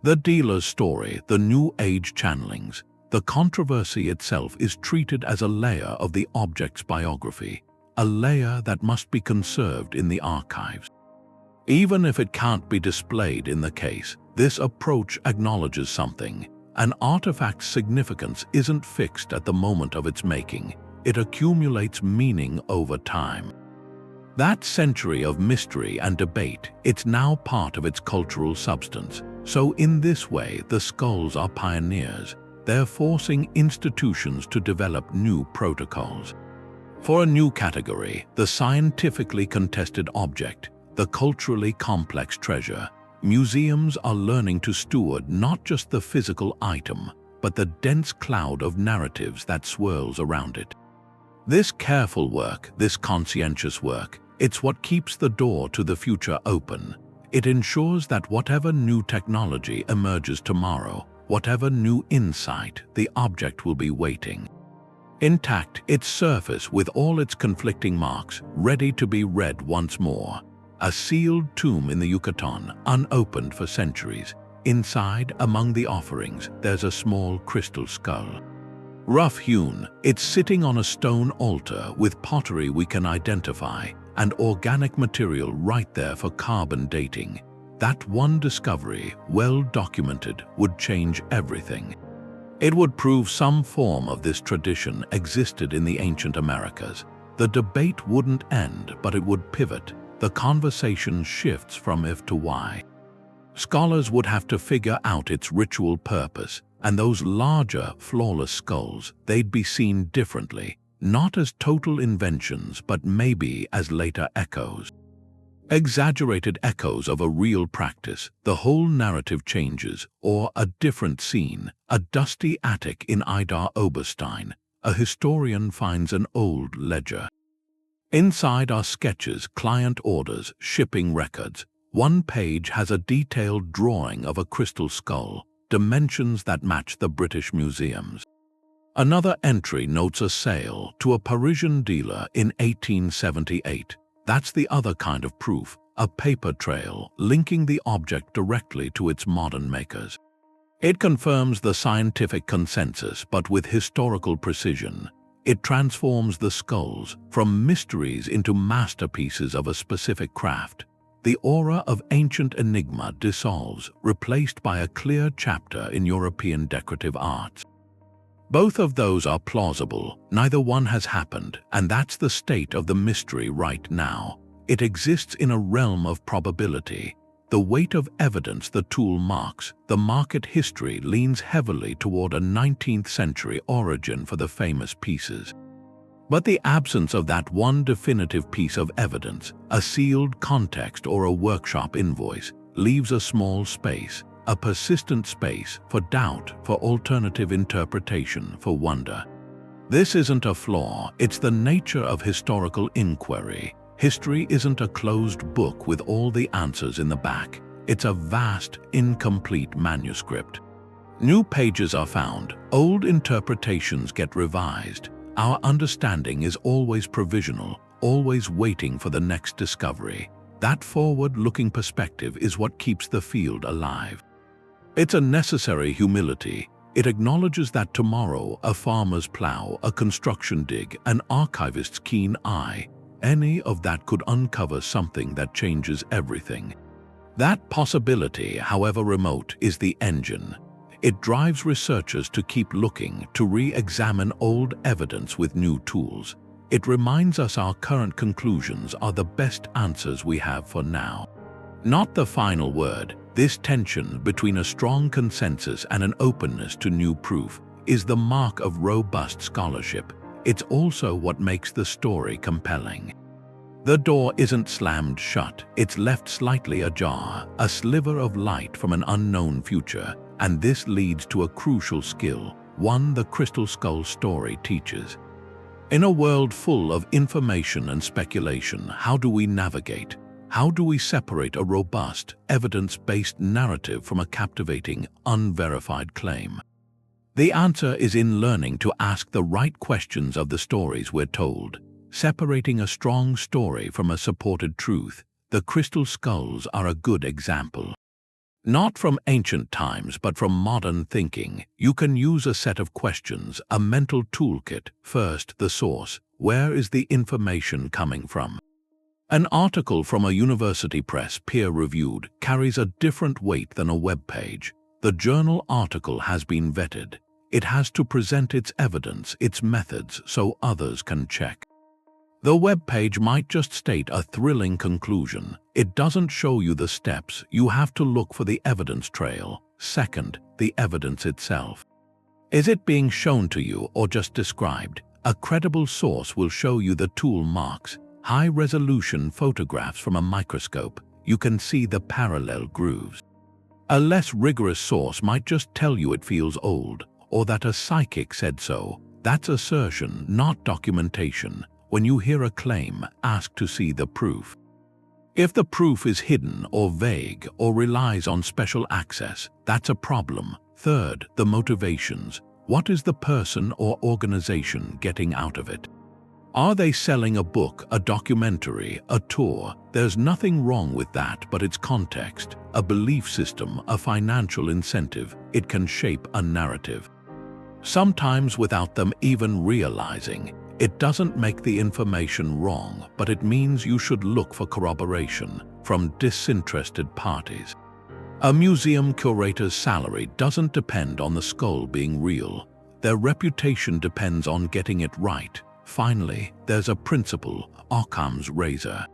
The dealer's story, the New Age channelings. The controversy itself is treated as a layer of the object's biography, a layer that must be conserved in the archives. Even if it can't be displayed in the case, this approach acknowledges something. An artifact's significance isn't fixed at the moment of its making. It accumulates meaning over time. That century of mystery and debate, it's now part of its cultural substance. So in this way, the skulls are pioneers. They're forcing institutions to develop new protocols. For a new category, the scientifically contested object, the culturally complex treasure, museums are learning to steward not just the physical item, but the dense cloud of narratives that swirls around it. This careful work, this conscientious work, it's what keeps the door to the future open. It ensures that whatever new technology emerges tomorrow, whatever new insight, the object will be waiting. Intact, its surface with all its conflicting marks, ready to be read once more. A sealed tomb in the Yucatan, unopened for centuries. Inside, among the offerings, there's a small crystal skull. Rough-hewn, it's sitting on a stone altar with pottery we can identify, and organic material right there for carbon dating. That one discovery, well documented, would change everything. It would prove some form of this tradition existed in the ancient Americas. The debate wouldn't end, but it would pivot. The conversation shifts from if to why. Scholars would have to figure out its ritual purpose, and those larger, flawless skulls, they'd be seen differently, not as total inventions, but maybe as later echoes. Exaggerated echoes of a real practice, the whole narrative changes, or a different scene, a dusty attic in Idar-Oberstein, a historian finds an old ledger. Inside are sketches, client orders, shipping records. One page has a detailed drawing of a crystal skull, dimensions that match the British museums. Another entry notes a sale to a Parisian dealer in 1878. That's the other kind of proof, a paper trail linking the object directly to its modern makers. It confirms the scientific consensus, but with historical precision. It transforms the skulls from mysteries into masterpieces of a specific craft. The aura of ancient enigma dissolves, replaced by a clear chapter in European decorative arts. Both of those are plausible, neither one has happened, and that's the state of the mystery right now. It exists in a realm of probability. The weight of evidence the tool marks, the market history leans heavily toward a 19th century origin for the famous pieces. But the absence of that one definitive piece of evidence, a sealed context or a workshop invoice, leaves a small space, a persistent space for doubt, for alternative interpretation, for wonder. This isn't a flaw, it's the nature of historical inquiry. History isn't a closed book with all the answers in the back. It's a vast, incomplete manuscript. New pages are found, old interpretations get revised. Our understanding is always provisional, always waiting for the next discovery. That forward-looking perspective is what keeps the field alive. It's a necessary humility. It acknowledges that tomorrow a farmer's plow, a construction dig, an archivist's keen eye, any of that could uncover something that changes everything. That possibility, however remote, is the engine. It drives researchers to keep looking, to re-examine old evidence with new tools. It reminds us our current conclusions are the best answers we have for now. Not the final word. This tension between a strong consensus and an openness to new proof is the mark of robust scholarship. It's also what makes the story compelling. The door isn't slammed shut, it's left slightly ajar, a sliver of light from an unknown future, and this leads to a crucial skill, one the Crystal Skull story teaches. In a world full of information and speculation, how do we navigate? How do we separate a robust, evidence-based narrative from a captivating, unverified claim? The answer is in learning to ask the right questions of the stories we're told. Separating a strong story from a supported truth, the crystal skulls are a good example. Not from ancient times, but from modern thinking, you can use a set of questions, a mental toolkit. First, the source. Where is the information coming from? An article from a university press, peer-reviewed, carries a different weight than a web page. The journal article has been vetted. It has to present its evidence, its methods, so others can check. The web page might just state a thrilling conclusion. It doesn't show you the steps. You have to look for the evidence trail. Second, the evidence itself. Is it being shown to you or just described? A credible source will show you the tool marks. High-resolution photographs from a microscope. You can see the parallel grooves. A less rigorous source might just tell you it feels old, or that a psychic said so. That's assertion, not documentation. When you hear a claim, ask to see the proof. If the proof is hidden or vague or relies on special access, that's a problem. Third, the motivations. What is the person or organization getting out of it? Are they selling a book, a documentary, a tour? There's nothing wrong with that, but its context, a belief system, a financial incentive, it can shape a narrative. Sometimes without them even realizing. It doesn't make the information wrong, but it means you should look for corroboration from disinterested parties. A museum curator's salary doesn't depend on the skull being real. Their reputation depends on getting it right. Finally, there's a principle, Occam's razor.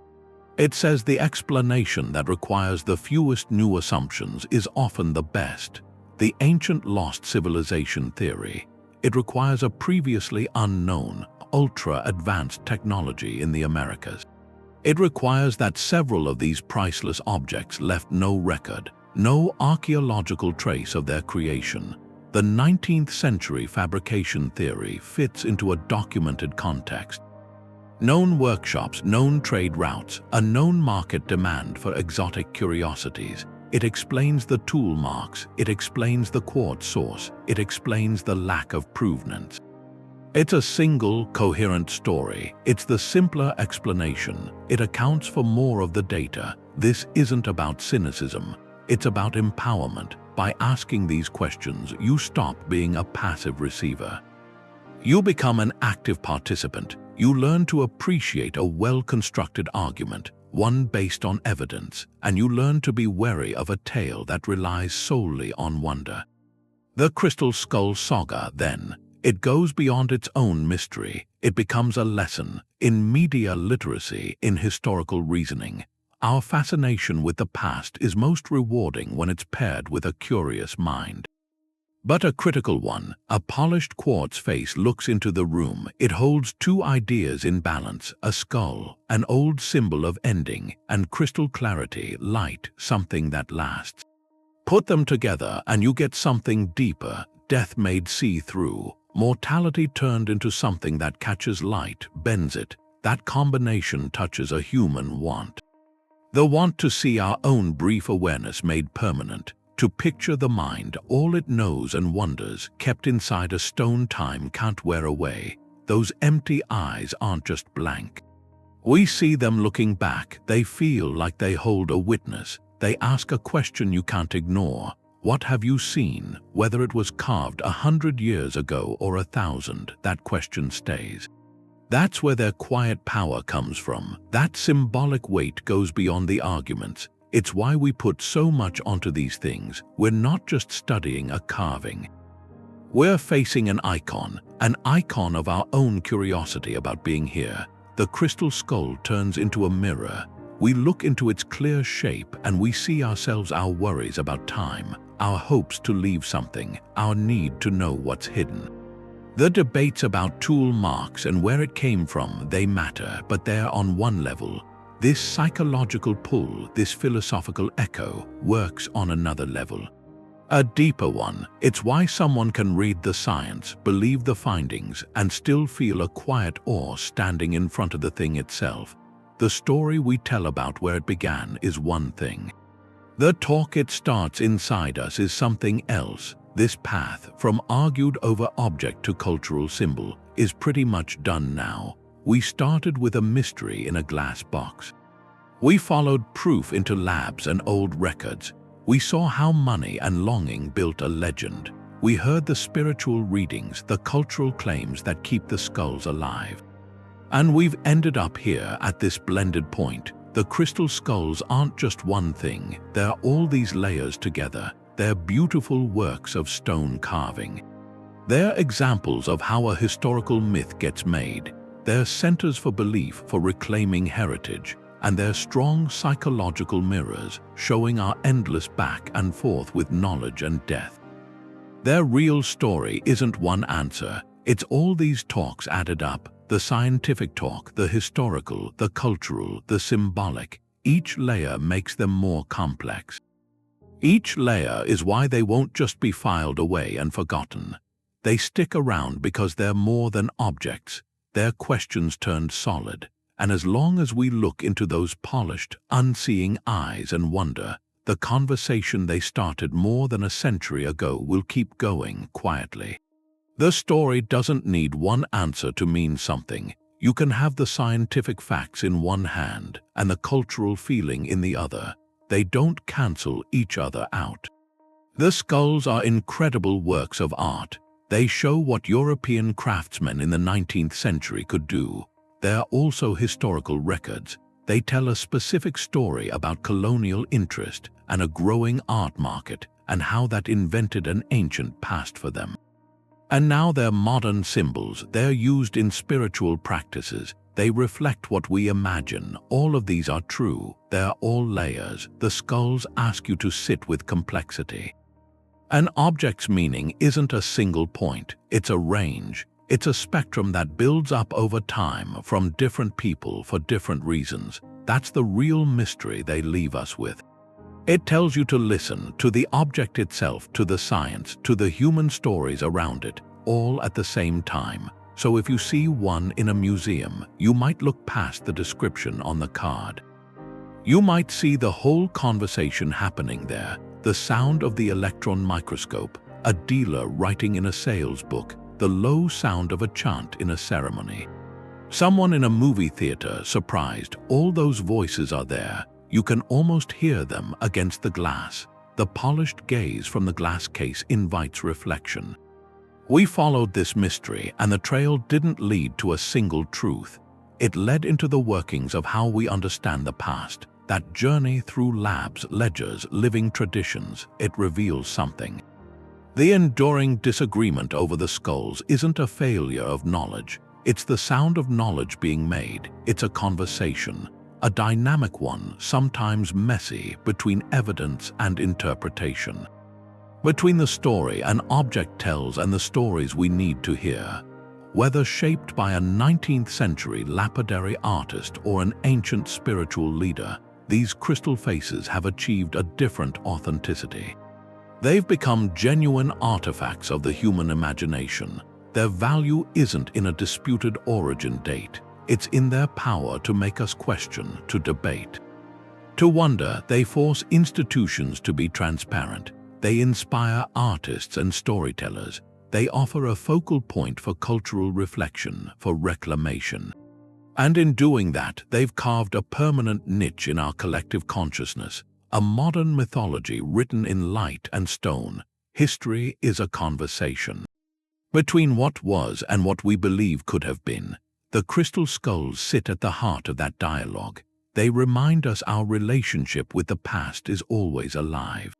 It says the explanation that requires the fewest new assumptions is often the best. The ancient lost civilization theory. It requires a previously unknown, ultra-advanced technology in the Americas. It requires that several of these priceless objects left no record, no archaeological trace of their creation. The 19th century fabrication theory fits into a documented context. Known workshops, known trade routes, a known market demand for exotic curiosities. It explains the tool marks, it explains the quartz source, it explains the lack of provenance. It's a single, coherent story. It's the simpler explanation. It accounts for more of the data. This isn't about cynicism. It's about empowerment. By asking these questions, you stop being a passive receiver. You become an active participant. You learn to appreciate a well-constructed argument, one based on evidence, and you learn to be wary of a tale that relies solely on wonder. The Crystal Skull Saga, then, it goes beyond its own mystery. It becomes a lesson in media literacy, in historical reasoning. Our fascination with the past is most rewarding when it's paired with a curious mind. But a critical one. A polished quartz face looks into the room. It holds two ideas in balance: a skull, an old symbol of ending, and crystal clarity, light, something that lasts. Put them together and you get something deeper, death made see-through, mortality turned into something that catches light, bends it. That combination touches a human want. The want to see our own brief awareness made permanent, to picture the mind, all it knows and wonders, kept inside a stone time can't wear away. Those empty eyes aren't just blank. We see them looking back. They feel like they hold a witness. They ask a question you can't ignore. What have you seen? Whether it was carved 100 years ago or 1,000, that question stays. That's where their quiet power comes from. That symbolic weight goes beyond the arguments. It's why we put so much onto these things. We're not just studying a carving. We're facing an icon of our own curiosity about being here. The crystal skull turns into a mirror. We look into its clear shape and we see ourselves, our worries about time, our hopes to leave something, our need to know what's hidden. The debates about tool marks and where it came from, they matter, but they're on one level. This psychological pull, this philosophical echo, works on another level. A deeper one. It's why someone can read the science, believe the findings, and still feel a quiet awe standing in front of the thing itself. The story we tell about where it began is one thing. The talk it starts inside us is something else. This path, from argued over object to cultural symbol, is pretty much done now. We started with a mystery in a glass box. We followed proof into labs and old records. We saw how money and longing built a legend. We heard the spiritual readings, the cultural claims that keep the skulls alive. And we've ended up here at this blended point. The crystal skulls aren't just one thing. They're all these layers together. They're beautiful works of stone carving. They're examples of how a historical myth gets made. They're centers for belief, for reclaiming heritage, and they're strong psychological mirrors, showing our endless back and forth with knowledge and death. Their real story isn't one answer. It's all these talks added up. The scientific talk, the historical, the cultural, the symbolic. Each layer makes them more complex. Each layer is why they won't just be filed away and forgotten. They stick around because they're more than objects. They're questions turned solid. And as long as we look into those polished, unseeing eyes and wonder, the conversation they started more than a century ago will keep going quietly. The story doesn't need one answer to mean something. You can have the scientific facts in one hand and the cultural feeling in the other. They don't cancel each other out. The skulls are incredible works of art. They show what European craftsmen in the 19th century could do. They are also historical records. They tell a specific story about colonial interest and a growing art market and how that invented an ancient past for them. And now they're modern symbols. They're used in spiritual practices. They reflect what we imagine. All of these are true. They're all layers. The skulls ask you to sit with complexity. An object's meaning isn't a single point. It's a range. It's a spectrum that builds up over time from different people for different reasons. That's the real mystery they leave us with. It tells you to listen to the object itself, to the science, to the human stories around it, all at the same time. So if you see one in a museum, you might look past the description on the card. You might see the whole conversation happening there, the sound of the electron microscope, a dealer writing in a sales book, the low sound of a chant in a ceremony. Someone in a movie theater, surprised, all those voices are there. You can almost hear them against the glass. The polished gaze from the glass case invites reflection. We followed this mystery, and the trail didn't lead to a single truth. It led into the workings of how we understand the past. That journey through labs, ledgers, living traditions, it reveals something. The enduring disagreement over the skulls isn't a failure of knowledge. It's the sound of knowledge being made. It's a conversation, a dynamic one, sometimes messy, between evidence and interpretation. Between the story an object tells and the stories we need to hear. Whether shaped by a 19th century lapidary artist or an ancient spiritual leader, these crystal faces have achieved a different authenticity. They've become genuine artifacts of the human imagination. Their value isn't in a disputed origin date. It's in their power to make us question, to debate, to wonder. They force institutions to be transparent. They inspire artists and storytellers. They offer a focal point for cultural reflection, for reclamation. And in doing that, they've carved a permanent niche in our collective consciousness, a modern mythology written in light and stone. History is a conversation between what was and what we believe could have been. The crystal skulls sit at the heart of that dialogue. They remind us our relationship with the past is always alive,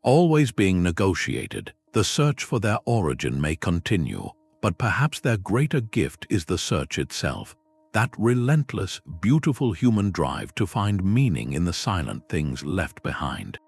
always being negotiated. The search for their origin may continue, but perhaps their greater gift is the search itself. That relentless, beautiful human drive to find meaning in the silent things left behind.